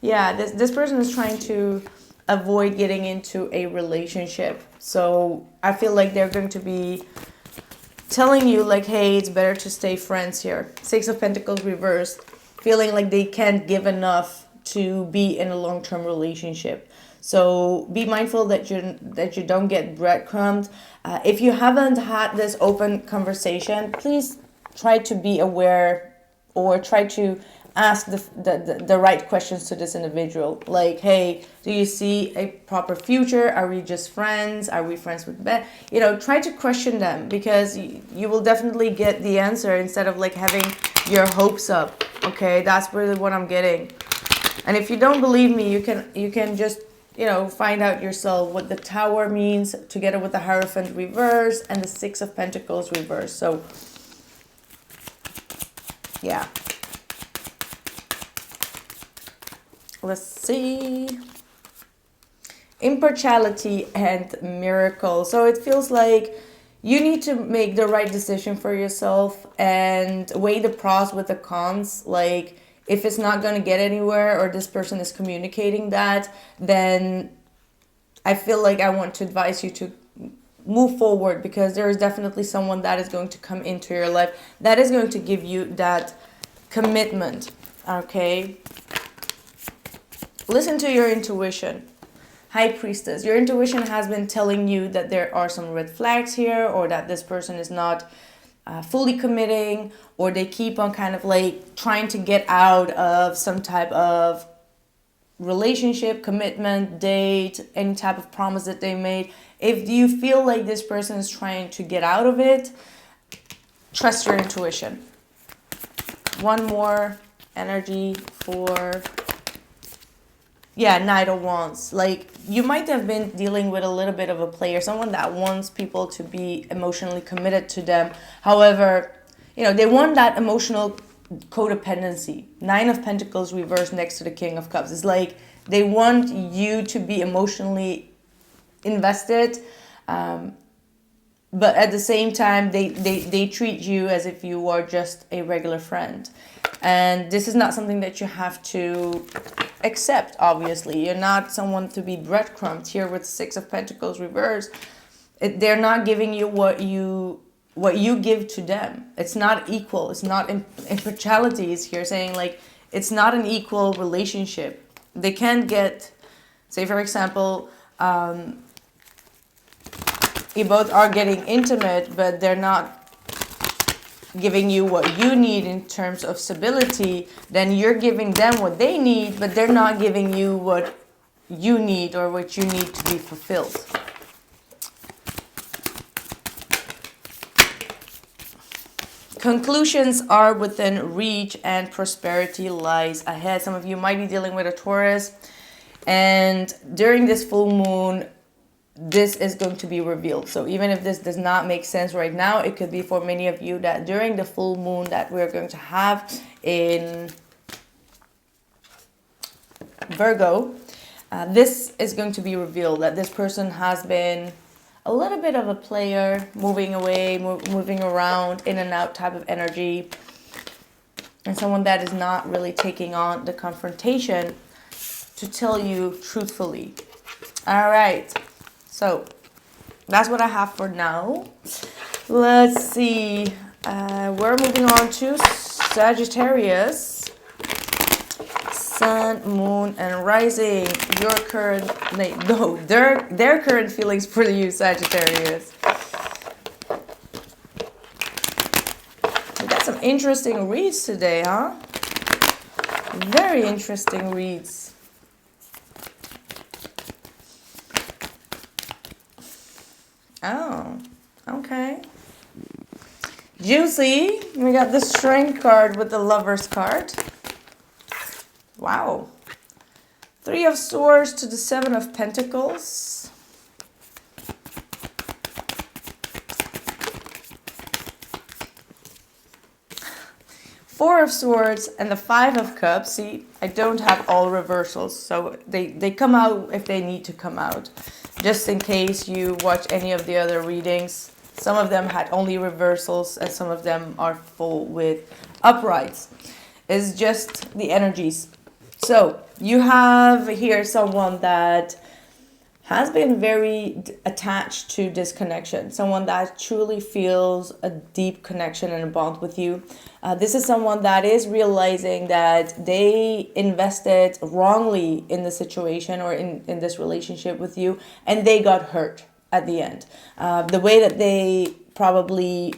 Yeah, this person is trying to avoid getting into a relationship. So I feel like they're going to be telling you like, hey, it's better to stay friends here. Six of Pentacles reversed. Feeling like they can't give enough to be in a long-term relationship. So be mindful that you don't get breadcrumbed. If you haven't had this open conversation, please try to be aware or try to ask the right questions to this individual. Like, hey, do you see a proper future? Are we just friends? Are we friends with Ben? You know, try to question them, because you will definitely get the answer instead of like having your hopes up. Okay, that's really what I'm getting. And if you don't believe me, you can just, you know, find out yourself what the Tower means together with the Hierophant reverse and the Six of Pentacles reverse. So yeah. Let's see. Impartiality and miracle. So it feels like you need to make the right decision for yourself and weigh the pros with the cons. Like, if it's not going to get anywhere or this person is communicating that, then I feel like I want to advise you to move forward, because there is definitely someone that is going to come into your life that is going to give you that commitment. Okay? Listen to your intuition. High Priestess, your intuition has been telling you that there are some red flags here, or that this person is not fully committing, or they keep on kind of like trying to get out of some type of relationship, commitment, date, any type of promise that they made. If you feel like this person is trying to get out of it, trust your intuition. One more energy for, yeah, Knight of Wands. Like, you might have been dealing with a little bit of a player, someone that wants people to be emotionally committed to them. However, you know, they want that emotional codependency. Nine of Pentacles reversed next to the King of Cups. It's like they want you to be emotionally invested, but at the same time, they treat you as if you are just a regular friend. And this is not something that you have to accept, obviously. You're not someone to be breadcrumbed here with Six of Pentacles reversed. They're not giving you what you give to them. It's not equal. It's not impartiality is here, saying like it's not an equal relationship. They can't get, say for example, you both are getting intimate, but they're not giving you what you need in terms of stability, then you're giving them what they need, but they're not giving you what you need or what you need to be fulfilled. Conclusions are within reach and prosperity lies ahead. Some of you might be dealing with a Taurus, and during this full moon, this is going to be revealed. So even if this does not make sense right now, it could be for many of you that during the full moon that we're going to have in Virgo, this is going to be revealed, that this person has been a little bit of a player, moving away, moving around, in and out type of energy, and someone that is not really taking on the confrontation to tell you truthfully. All right, so that's what I have for now. Let's see, we're moving on to Sagittarius. Sun, moon, and rising. Your current, no, their current feelings for you, Sagittarius. We got some interesting reads today, huh? Very interesting reads. Oh, okay. Juicy. We got the Strength card with the Lovers card. Wow. 3 of Swords to the 7 of Pentacles. Four of Swords and the 5 of Cups. See, I don't have all reversals, so they come out if they need to come out. Just in case you watch any of the other readings, some of them had only reversals and some of them are full with uprights. It's just the energies. So you have here someone that has been very attached to this connection, someone that truly feels a deep connection and a bond with you. This is someone that is realizing that they invested wrongly in the situation or in this relationship with you, and they got hurt at the end. The way that they probably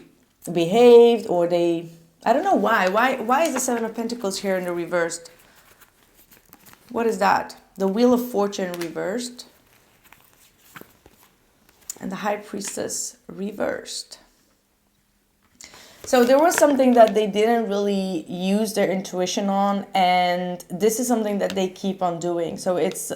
behaved, or they, I don't know why. Why is the 7 of Pentacles here in the reversed? What is that? The Wheel of Fortune reversed. And the High Priestess reversed. So there was something that they didn't really use their intuition on, and this is something that they keep on doing. So it's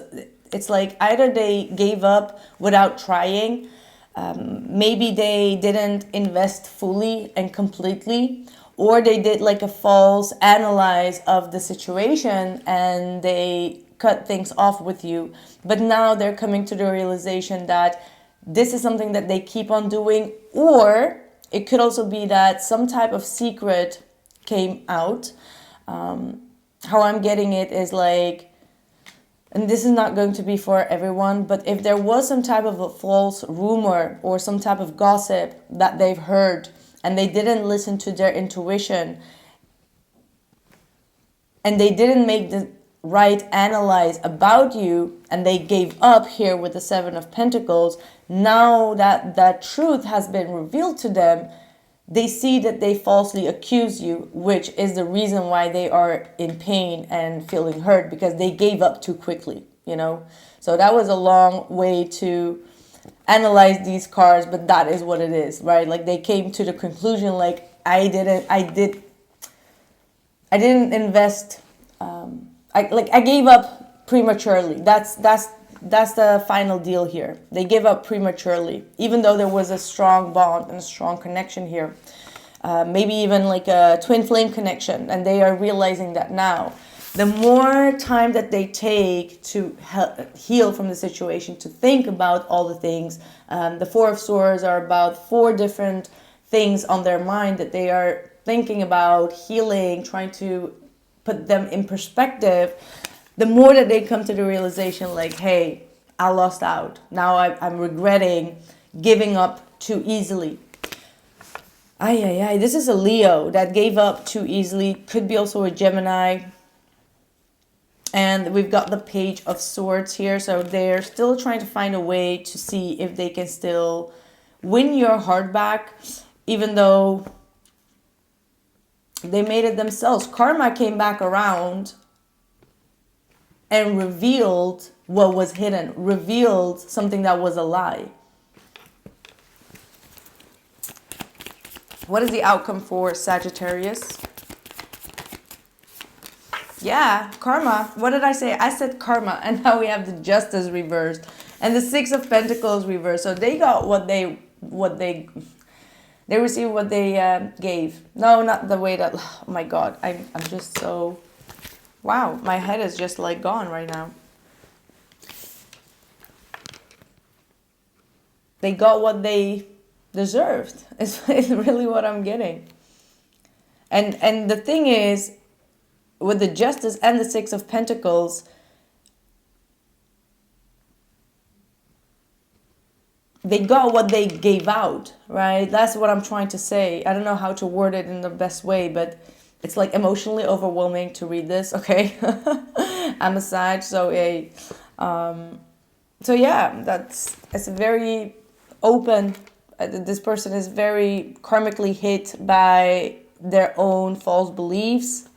like either they gave up without trying, maybe they didn't invest fully and completely, or they did like a false analyze of the situation and they cut things off with you. But now they're coming to the realization that this is something that they keep on doing, or it could also be that some type of secret came out. How I'm getting it is like, and this is not going to be for everyone, but if there was some type of a false rumor or some type of gossip that they've heard and they didn't listen to their intuition and they didn't make the right analyze about you and they gave up here with the 7 of Pentacles, now that that truth has been revealed to them, they see that they falsely accuse you, which is the reason why they are in pain and feeling hurt, because they gave up too quickly, you know. So that was a long way to analyze these cards, but that is what it is, right? Like they came to the conclusion, like I didn't invest. I gave up prematurely. That's the final deal here. They give up prematurely, even though there was a strong bond and a strong connection here. Maybe even like a twin flame connection, and they are realizing that now. The more time that they take to heal from the situation, to think about all the things, the 4 of Swords are about 4 different things on their mind that they are thinking about, healing, trying to put them in perspective. The more that they come to the realization like, hey, I lost out. Now I'm regretting giving up too easily. This is a Leo that gave up too easily. Could be also a Gemini. And we've got the Page of Swords here. So they're still trying to find a way to see if they can still win your heart back, even though They made it themselves. Karma came back around and revealed what was hidden, revealed something that was a lie. What is the outcome for Sagittarius? Yeah, karma. What did I say? I said karma, and now we have the Justice reversed and the Six of Pentacles reversed. So they got what they received what they gave. No, not the way that. Oh my God, I'm just so. Wow, my head is just like gone right now. They got what they deserved. It's really what I'm getting. And the thing is, with the Justice and the Six of Pentacles, they got what they gave out, right? That's what I'm trying to say. I don't know how to word it in the best way, but it's like emotionally overwhelming to read this, okay? I'm a Sag, so it's very open. This person is very karmically hit by their own false beliefs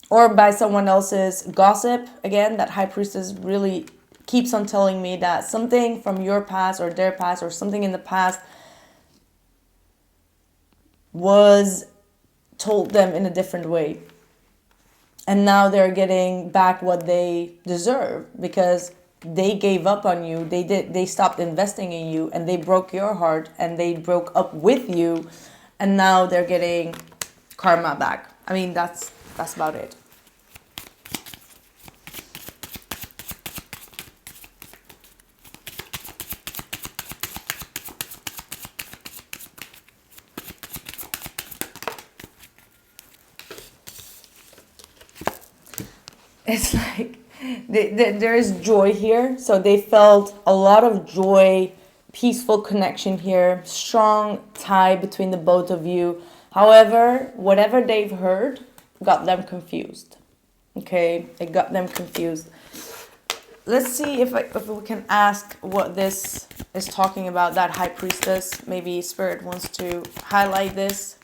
or by someone else's gossip. Again, that High Priestess really keeps on telling me that something from your past or their past or something in the past was told them in a different way. And now they're getting back what they deserve because they gave up on you. They stopped investing in you and they broke your heart and they broke up with you. And now they're getting karma back. I mean, that's about it. It's like there is joy here. So they felt a lot of joy, peaceful connection here, strong tie between the both of you. However, whatever they've heard got them confused. Okay, it got them confused. Let's see if we can ask what this is talking about, that High Priestess. Maybe Spirit wants to highlight this.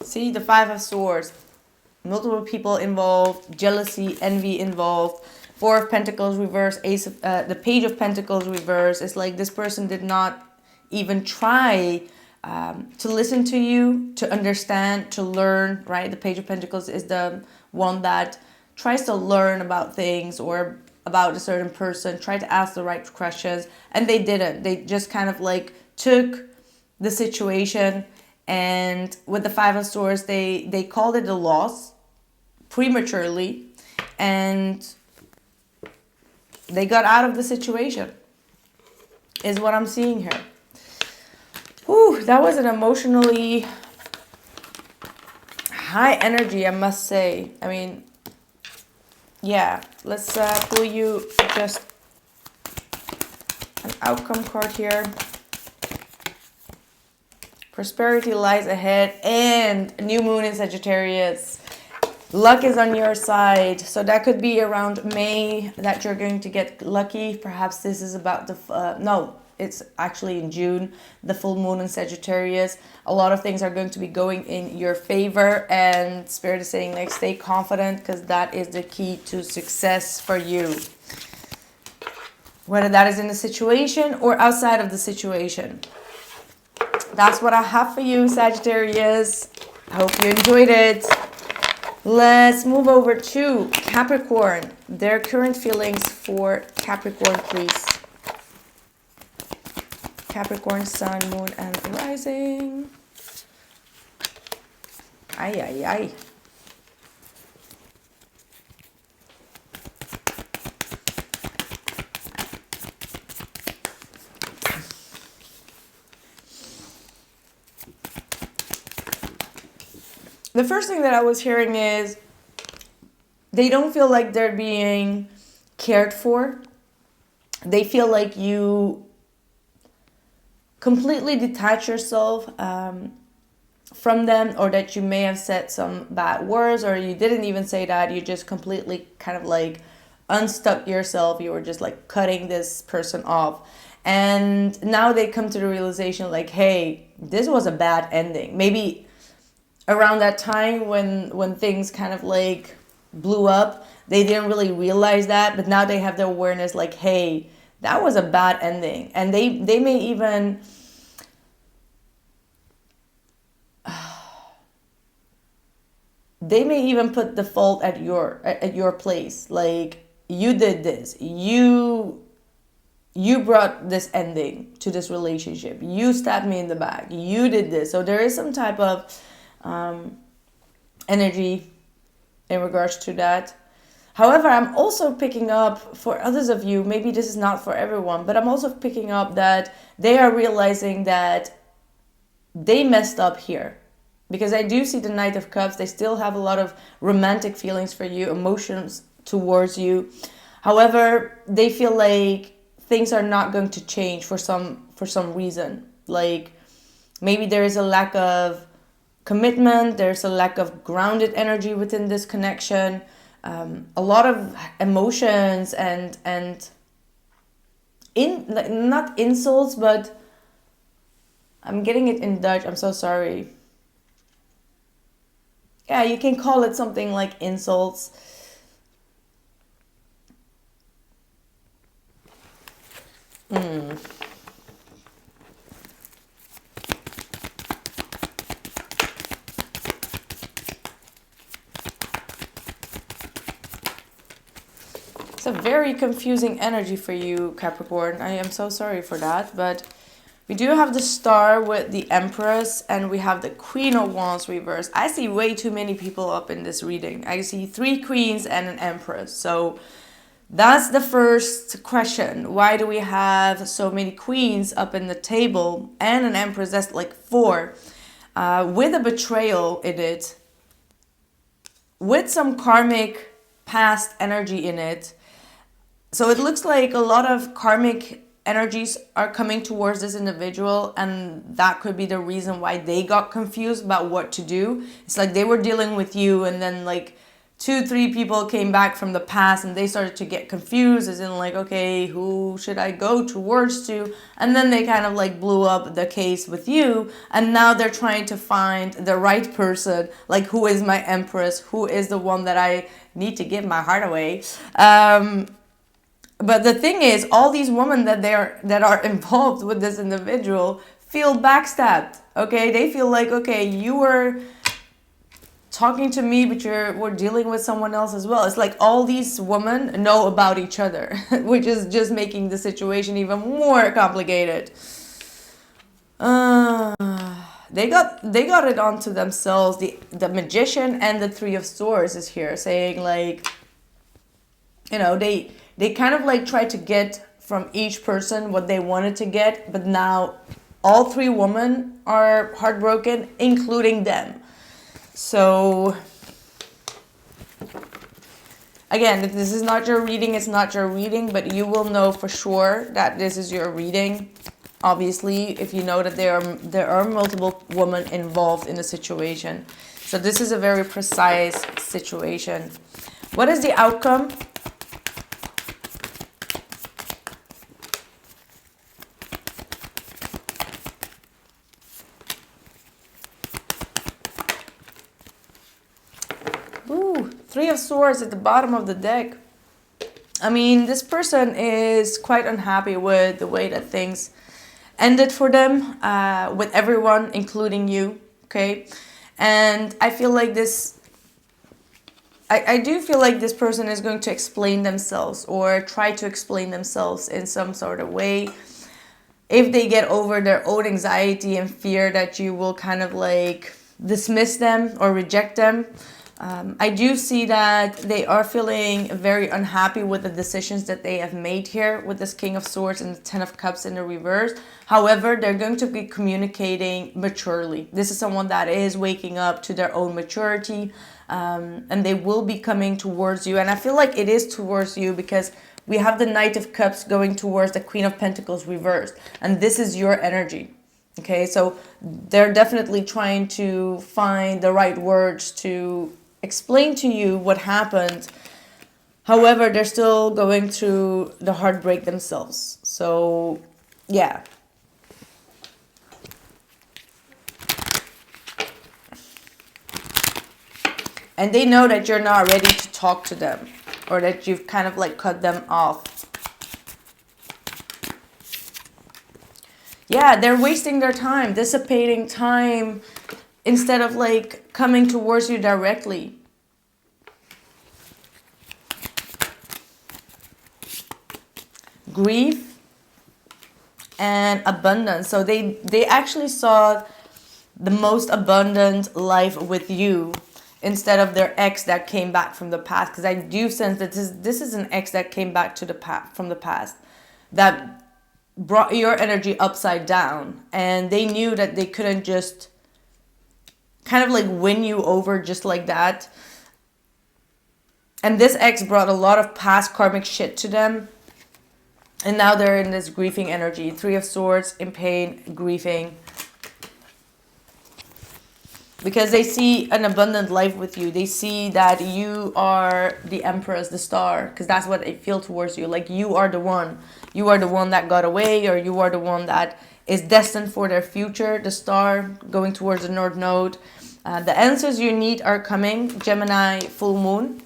See, the Five of Swords. Multiple people involved, jealousy, envy involved. Four of Pentacles reverse, the Page of Pentacles reverse. It's like this person did not even try to listen to you, to understand, to learn, right? The Page of Pentacles is the one that tries to learn about things or about a certain person, try to ask the right questions, and they didn't. They just kind of like took the situation, and with the Five of Swords, they called it a loss prematurely, and they got out of the situation, is what I'm seeing here. Whew, that was an emotionally high energy, I must say. I mean, yeah, let's pull you just an outcome card here. Prosperity lies ahead and new moon in Sagittarius. Luck is on your side. So that could be around May that you're going to get lucky. Perhaps this is about the... no, it's actually in June, the full moon in Sagittarius. A lot of things are going to be going in your favor. And Spirit is saying, like, stay confident because that is the key to success for you. Whether that is in the situation or outside of the situation. That's what I have for you, Sagittarius. I hope you enjoyed it. Let's move over to Capricorn. Their current feelings for Capricorn, please. Capricorn, Sun, Moon, and Rising. Ay, ay, ay. The first thing that I was hearing is they don't feel like they're being cared for. They feel like you completely detach yourself from them, or that you may have said some bad words, or you didn't even say that. You just completely kind of like unstuck yourself. You were just like cutting this person off. And now they come to the realization like, hey, this was a bad ending. Maybe around that time when things kind of like blew up, they didn't really realize that, but now they have the awareness like, hey, that was a bad ending. And they may even put the fault at your place. Like, you did this, you brought this ending to this relationship, you stabbed me in the back, you did this. So there is some type of energy in regards to that. However, I'm also picking up for others of you, maybe this is not for everyone, but I'm also picking up that they are realizing that they messed up here. Because I do see the Knight of Cups. They still have a lot of romantic feelings for you, emotions towards you. However, they feel like things are not going to change for some reason. Like, maybe there is a lack of commitment, there's a lack of grounded energy within this connection. A lot of emotions and not insults, but I'm getting it in Dutch, I'm so sorry. Yeah, you can call it something like insults. It's a very confusing energy for you, Capricorn. I am so sorry for that, but we do have the Star with the Empress, and we have the Queen of Wands reversed. I see way too many people up in this reading. I see 3 Queens and an Empress. So that's the first question. Why do we have so many Queens up in the table and an Empress? That's like 4. With a betrayal in it, with some karmic past energy in it. So it looks like a lot of karmic energies are coming towards this individual, and that could be the reason why they got confused about what to do. It's like they were dealing with you, and then like 2-3 people came back from the past and they started to get confused, as in like, okay, who should I go towards to? And then they kind of like blew up the case with you, and now they're trying to find the right person, like, who is my Empress, who is the one that I need to give my heart away. But the thing is, all these women that are involved with this individual feel backstabbed. Okay, they feel like, okay, you were talking to me, but we're dealing with someone else as well. It's like all these women know about each other, which is just making the situation even more complicated. They got it onto themselves. The Magician and the 3 of Swords is here, saying like, you know, they kind of like tried to get from each person what they wanted to get, but now all 3 women are heartbroken, including them. So again, if this is not your reading, it's not your reading, but you will know for sure that this is your reading. Obviously, if you know that there are multiple women involved in the situation. So this is a very precise situation. What is the outcome? Ooh, 3 of Swords at the bottom of the deck. I mean, this person is quite unhappy with the way that things ended for them, with everyone, including you, okay? And I feel like I do feel like this person is going to explain themselves, or try to explain themselves in some sort of way. If they get over their own anxiety and fear that you will kind of like dismiss them or reject them. I do see that they are feeling very unhappy with the decisions that they have made here with this King of Swords and the 10 of Cups in the reverse. However, they're going to be communicating maturely. This is someone that is waking up to their own maturity, and they will be coming towards you. And I feel like it is towards you because we have the Knight of Cups going towards the Queen of Pentacles reversed. And this is your energy. Okay, so they're definitely trying to find the right words to explain to you what happened. However, they're still going through the heartbreak themselves. So Yeah. And they know that you're not ready to talk to them, or that you've kind of like cut them off. Yeah, they're wasting their time, dissipating time, instead of like coming towards you directly. Grief and abundance. So they actually saw the most abundant life with you, instead of their ex that came back from the past. Because I do sense that this is an ex that came back to the from the past, that brought your energy upside down, and they knew that they couldn't just kind of like win you over just like that. And this ex brought a lot of past karmic shit to them, and now they're in this grieving energy. 3 of Swords, in pain, grieving. Because they see an abundant life with you. They see that you are the Empress, the star. Because that's what they feel towards you. Like you are the one. You are the one that got away. Or you are the one that is destined for their future. The star going towards the North Node. The answers you need are coming. Gemini, full moon.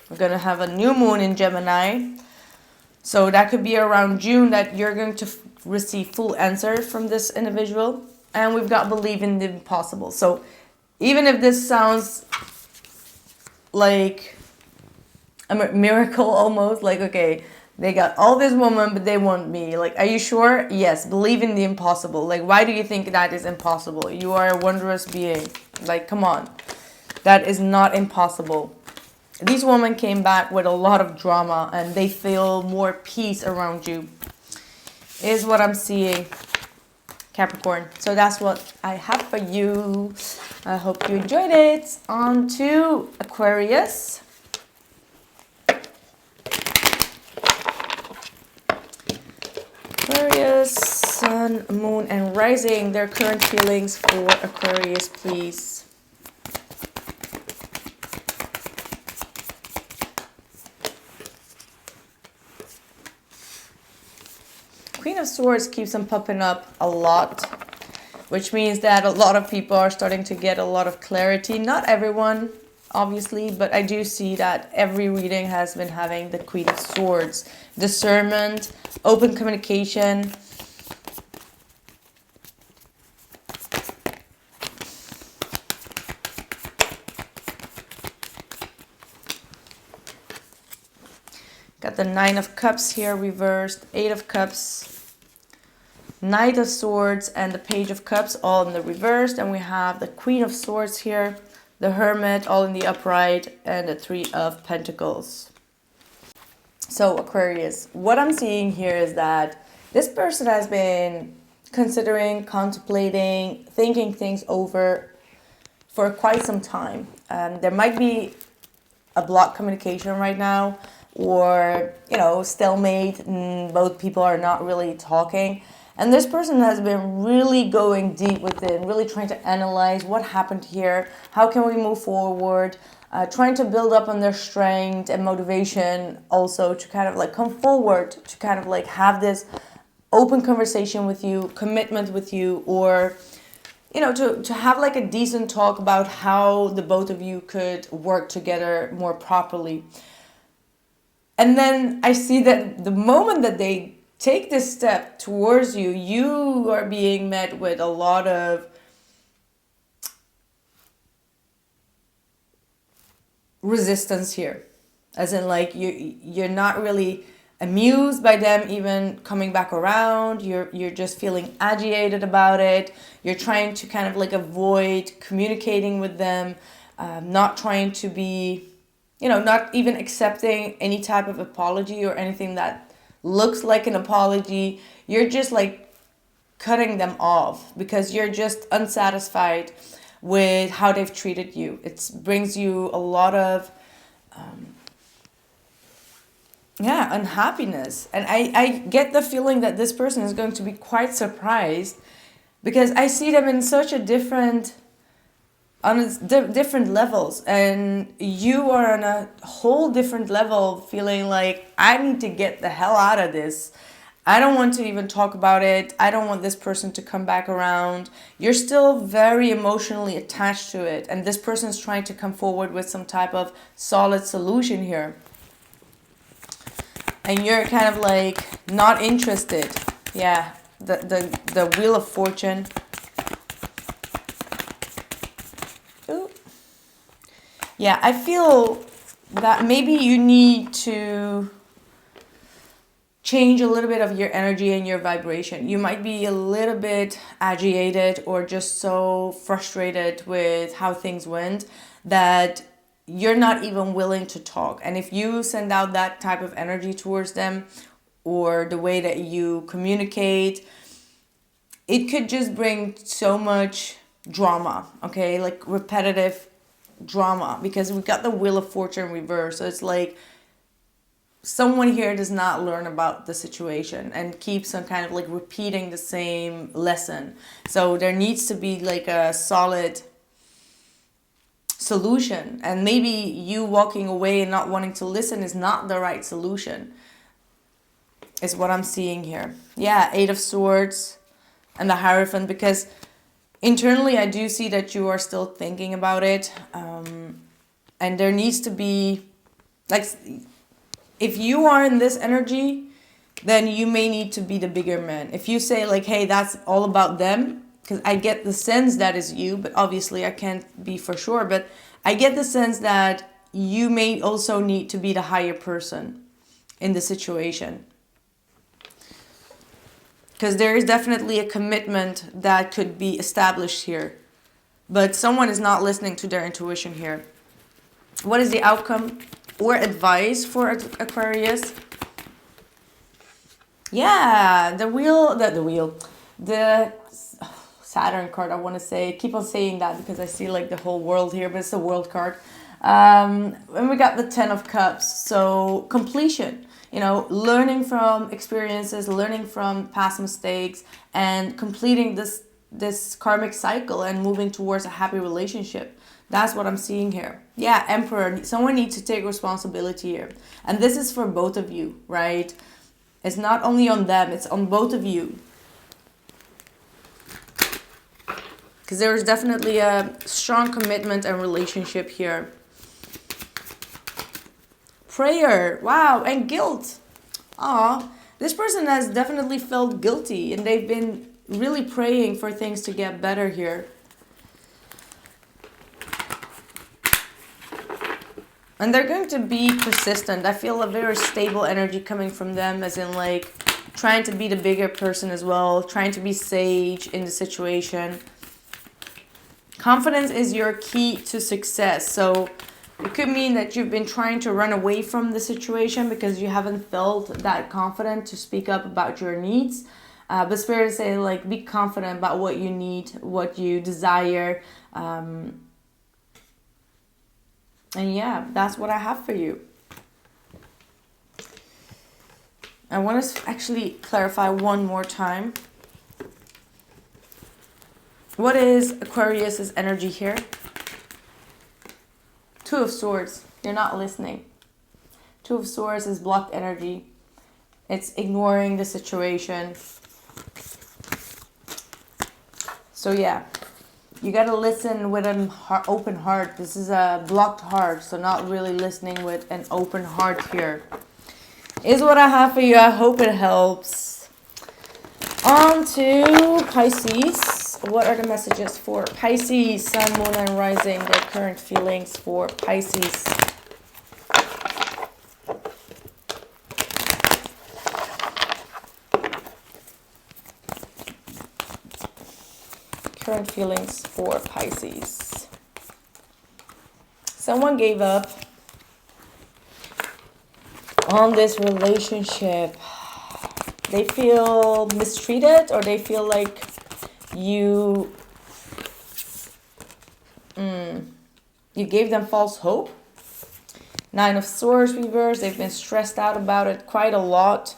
We're going to have a new moon in Gemini. So that could be around June that you're going to receive full answers from this individual. And we've got believe in the impossible. So even if this sounds like a miracle almost, like, okay, they got all this woman, but they want me. Like, are you sure? Yes, believe in the impossible. Like, why do you think that is impossible? You are a wondrous being. Like, come on. That is not impossible. These women came back with a lot of drama, and they feel more peace around you, is what I'm seeing. Capricorn. So that's what I have for you. I hope you enjoyed it. On to Aquarius. Aquarius, Sun, Moon, and Rising. Their current feelings for Aquarius, please. Queen of Swords keeps on popping up a lot, which means that a lot of people are starting to get a lot of clarity. Not everyone, obviously, but I do see that every reading has been having the Queen of Swords. Discernment, open communication. Got the 9 of Cups here reversed, 8 of Cups, Knight of Swords, and the Page of Cups all in the reverse. And we have the Queen of Swords here, the Hermit all in the upright, and the 3 of Pentacles. So Aquarius, what I'm seeing here is that this person has been considering, contemplating, thinking things over for quite some time. There might be a blocked communication right now, or, you know, stalemate, and both people are not really talking. And this person has been really going deep within, really trying to analyze what happened here, how can we move forward, trying to build up on their strength and motivation also to kind of like come forward, to kind of like have this open conversation with you, commitment with you, or, you know, to have like a decent talk about how the both of you could work together more properly. And then I see that the moment that they take this step towards you, you are being met with a lot of resistance here. As in, like, you're not really amused by them even coming back around. You're just feeling agitated about it. You're trying to kind of like avoid communicating with them, not trying to be, you know, not even accepting any type of apology or anything that looks like an apology. You're just like cutting them off because you're just unsatisfied with how they've treated you. It brings you a lot of unhappiness. And I get the feeling that this person is going to be quite surprised, because I see them in such a different levels, and you are on a whole different level, feeling like I need to get the hell out of this. I don't want to even talk about it. I don't want this person to come back around. You're still very emotionally attached to it. And this person is trying to come forward with some type of solid solution here. And you're kind of like not interested. Yeah, the Wheel of Fortune. Ooh. Yeah, I feel that maybe you need to change a little bit of your energy and your vibration. You might be a little bit agitated or just so frustrated with how things went that you're not even willing to talk. And if you send out that type of energy towards them, or the way that you communicate, it could just bring so much drama, okay? Like repetitive drama, because we got the Wheel of Fortune reversed. So it's like someone here does not learn about the situation and keeps on kind of like repeating the same lesson. So there needs to be like a solid solution, and maybe you walking away and not wanting to listen is not the right solution, is what I'm seeing here. Yeah, Eight of Swords and the Hierophant, because internally I do see that you are still thinking about it, and there needs to be, like, if you are in this energy, then you may need to be the bigger man. If you say like, hey, that's all about them, because I get the sense that is you, but obviously I can't be for sure, but I get the sense that you may also need to be the higher person in the situation. Because there is definitely a commitment that could be established here. But someone is not listening to their intuition here. What is the outcome or advice for Aquarius? Yeah, the Saturn card, I want to say. I keep on saying that because I see like the whole world here, but it's the World card. And we got the Ten of Cups. So completion. You know, learning from experiences, learning from past mistakes, and completing this karmic cycle and moving towards a happy relationship. That's what I'm seeing here. Yeah, Emperor. Someone needs to take responsibility here. And this is for both of you, right? It's not only on them, it's on both of you. Because there is definitely a strong commitment and relationship here. Prayer, wow, and guilt. This person has definitely felt guilty and they've been really praying for things to get better here. And they're going to be persistent. I feel a very stable energy coming from them, as in like trying to be the bigger person as well, trying to be sage in the situation. Confidence is your key to success. So it could mean that you've been trying to run away from the situation because you haven't felt that confident to speak up about your needs. But Spirit is saying, like, be confident about what you need, what you desire. And yeah, that's what I have for you. I want to actually clarify one more time. What is Aquarius's energy here? Two of Swords. You're not listening. Two of Swords is blocked energy. It's ignoring the situation. So yeah, you got to listen with an open heart. This is a blocked heart, so not really listening with an open heart here. Is what I have for you. I hope it helps. On to Pisces. What are the messages for Pisces, Sun, Moon, and Rising? Their current feelings for Pisces. Current feelings for Pisces. Someone gave up on this relationship. They feel mistreated, or they feel like you gave them false hope. Nine of Swords reverse. They've been stressed out about it quite a lot.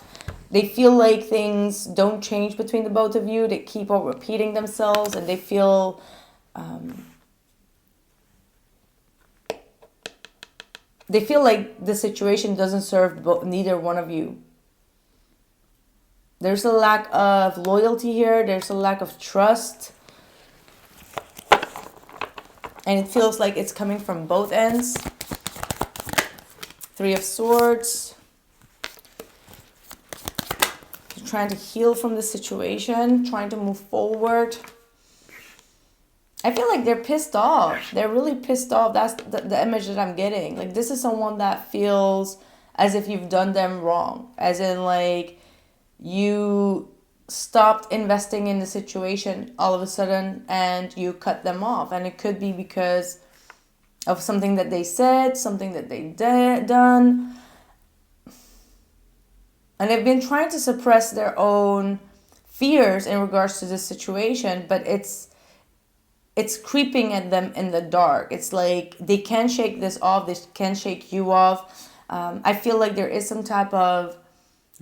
They feel like things don't change between the both of you. They keep on repeating themselves, and they feel like the situation doesn't serve neither one of you. There's a lack of loyalty here. There's a lack of trust. And it feels like it's coming from both ends. Three of Swords. You're trying to heal from the situation, trying to move forward. I feel like they're pissed off. They're really pissed off. That's the image that I'm getting. Like, this is someone that feels as if you've done them wrong. As in, like, you stopped investing in the situation all of a sudden and you cut them off. And it could be because of something that they said, something that they done. And they've been trying to suppress their own fears in regards to this situation, but it's creeping at them in the dark. It's like they can't shake this off. They can't shake you off. I feel like there is some type of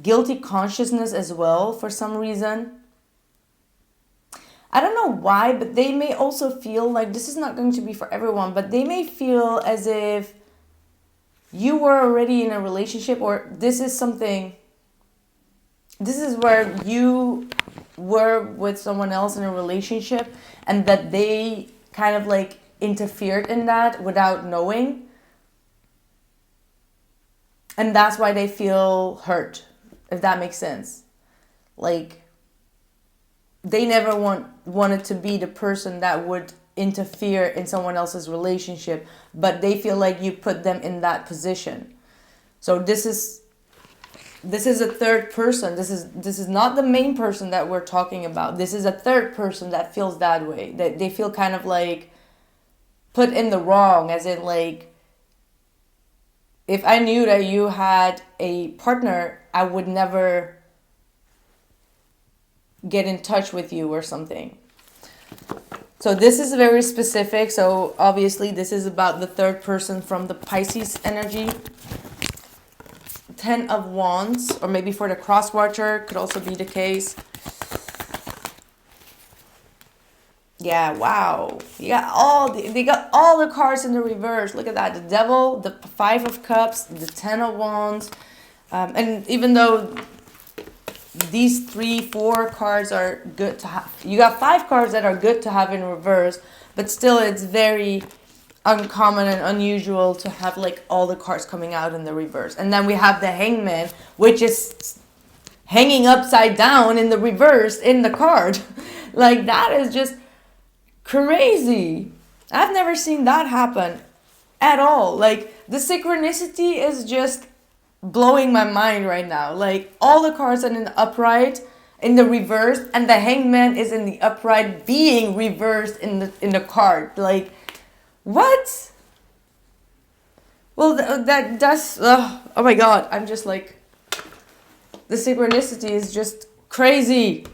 guilty consciousness as well for some reason. I don't know why, but they may also feel like, this is not going to be for everyone, but they may feel as if you were already in a relationship, or this is where you were with someone else in a relationship, and that they kind of like interfered in that without knowing. And that's why they feel hurt, if that makes sense. Like, they never wanted to be the person that would interfere in someone else's relationship, but they feel like you put them in that position. So this is a third person. This is not the main person that we're talking about. This is a third person that feels that way. That they feel kind of like put in the wrong, as in like, if I knew that you had a partner, I would never get in touch with you or something. So this is very specific. So obviously this is about the third person from the Pisces energy. 10 of Wands, or maybe for the cross watcher, could also be the case. Yeah, wow. They got all the cards in the reverse. Look at that. The Devil, the 5 of Cups, the 10 of Wands. And even though these 3-4 cards are good to have, you got 5 cards that are good to have in reverse, but still it's very uncommon and unusual to have like all the cards coming out in the reverse. And then we have the Hangman, which is hanging upside down in the reverse in the card. Like, that is just crazy. I've never seen that happen at all. Like, the synchronicity is just blowing my mind right now. Like, all the cards are in the upright, in the reverse, and the Hangman is in the upright being reversed in the card. Like, what? Well, that's oh my god, I'm just like, the synchronicity is just crazy.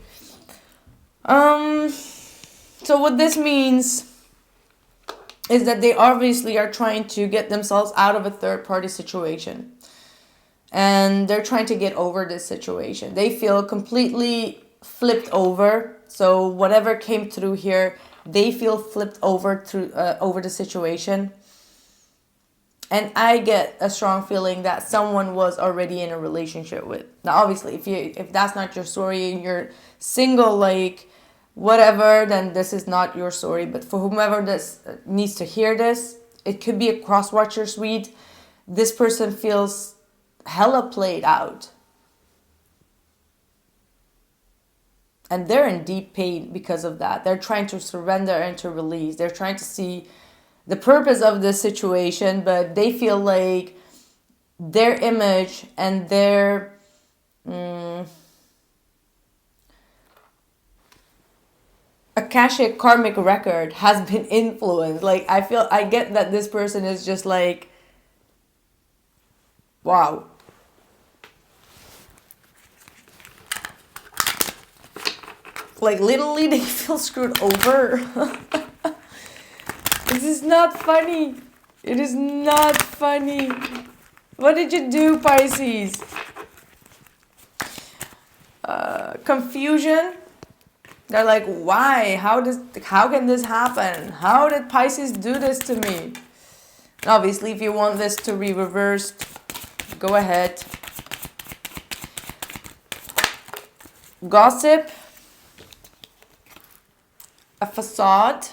So what this means is that they obviously are trying to get themselves out of a third party situation. And they're trying to get over this situation. They feel completely flipped over. So whatever came through here, they feel flipped over through over the situation. And I get a strong feeling that someone was already in a relationship with. Now, obviously, if that's not your story and you're single, like whatever, then this is not your story. But for whomever this needs to hear this, it could be a cross-watcher suite. This person feels hella played out. And they're in deep pain because of that. They're trying to surrender and to release. They're trying to see the purpose of this situation, but they feel like their image and their Akashic karmic record has been influenced. Like, I get that this person is just like, wow. Like, literally they feel screwed over. This is not funny. It is not funny. What did you do, Pisces? Confusion. They're like, why? How can this happen? How did Pisces do this to me? Obviously, if you want this to be reversed, go ahead. gossip, a facade,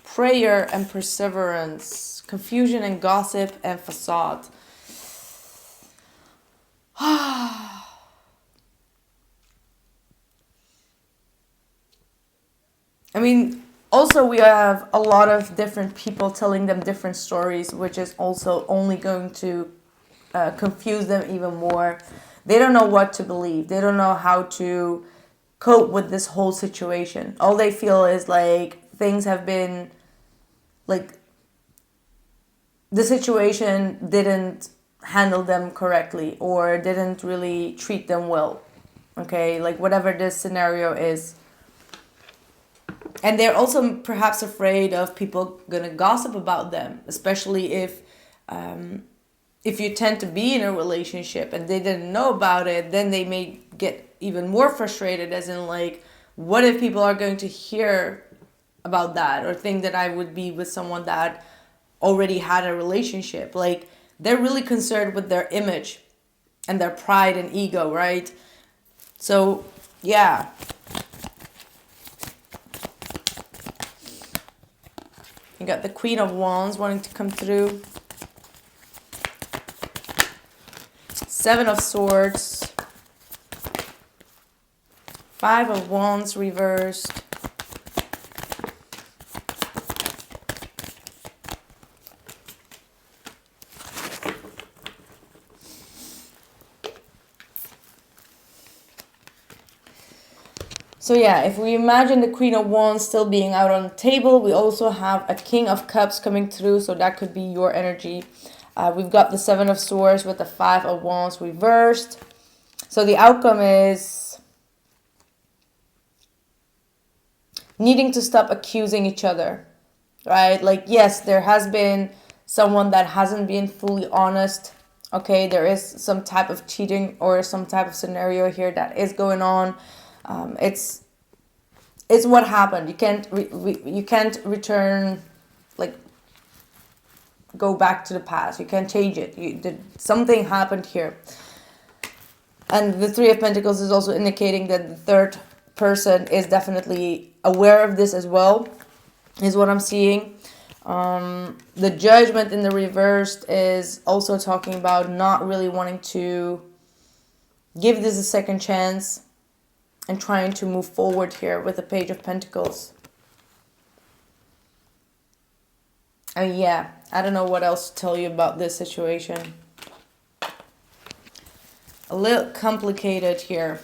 prayer and perseverance. Confusion and gossip and facade. I mean, also we have a lot of different people telling them different stories, which is also only going to confuse them even more. They don't know what to believe. They don't know how to cope with this whole situation. All they feel is like things have been, like, the situation didn't handle them correctly or didn't really treat them well. Okay, like whatever this scenario is. And they're also perhaps afraid of people gonna gossip about them, especially if you tend to be in a relationship and they didn't know about it, then they may get even more frustrated, as in like, what if people are going to hear about that or think that I would be with someone that already had a relationship? Like, they're really concerned with their image and their pride and ego, right? So, yeah. You got the Queen of Wands wanting to come through. Seven of Swords. Five of Wands reversed. So yeah, if we imagine the Queen of Wands still being out on the table, we also have a King of Cups coming through, so that could be your energy. We've got the Seven of Swords with the Five of Wands reversed. So the outcome is needing to stop accusing each other, right? Like, yes, there has been someone that hasn't been fully honest. Okay, there is some type of cheating or some type of scenario here that is going on. It's what happened. You can't return, like, go back to the past. You can't change it. Something happened here. And the Three of Pentacles is also indicating that the third person is definitely aware of this as well, is what I'm seeing. The Judgment in the reversed is also talking about not really wanting to give this a second chance and trying to move forward here with the Page of Pentacles. And yeah, I don't know what else to tell you about this situation. A little complicated here.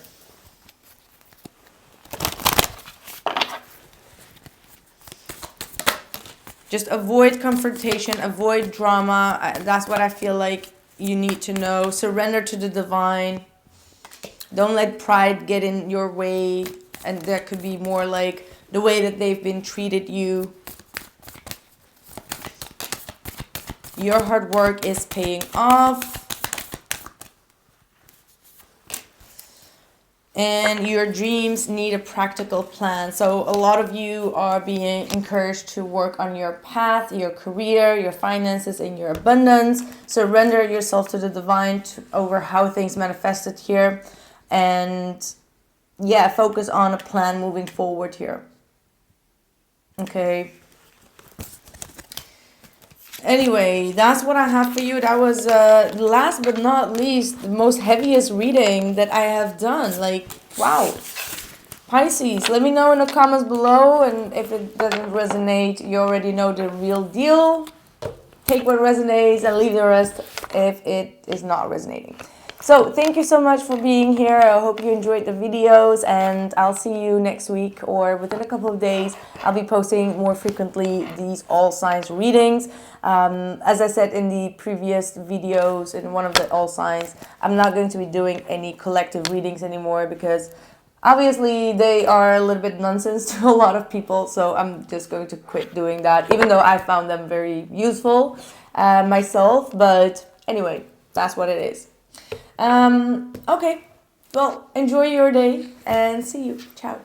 Just avoid confrontation, avoid drama. That's what I feel like you need to know. Surrender to the divine. Don't let pride get in your way. And that could be more like the way that they've been treated you. Your hard work is paying off. And your dreams need a practical plan. So a lot of you are being encouraged to work on your path, your career, your finances, and your abundance. Surrender yourself to the divine over how things manifested here. And yeah, focus on a plan moving forward here. Okay. Anyway, that's what I have for you. That was, last but not least, the most heaviest reading that I have done. Like, wow. Pisces, let me know in the comments below. And if it doesn't resonate, you already know the real deal. Take what resonates and leave the rest if it is not resonating. So, thank you so much for being here. I hope you enjoyed the videos, and I'll see you next week or within a couple of days. I'll be posting more frequently these all signs readings. As I said in the previous videos, in one of the all signs, I'm not going to be doing any collective readings anymore because obviously they are a little bit nonsense to a lot of people. So I'm just going to quit doing that, even though I found them very useful myself. But anyway, that's what it is. Okay, well, enjoy your day and see you. Ciao.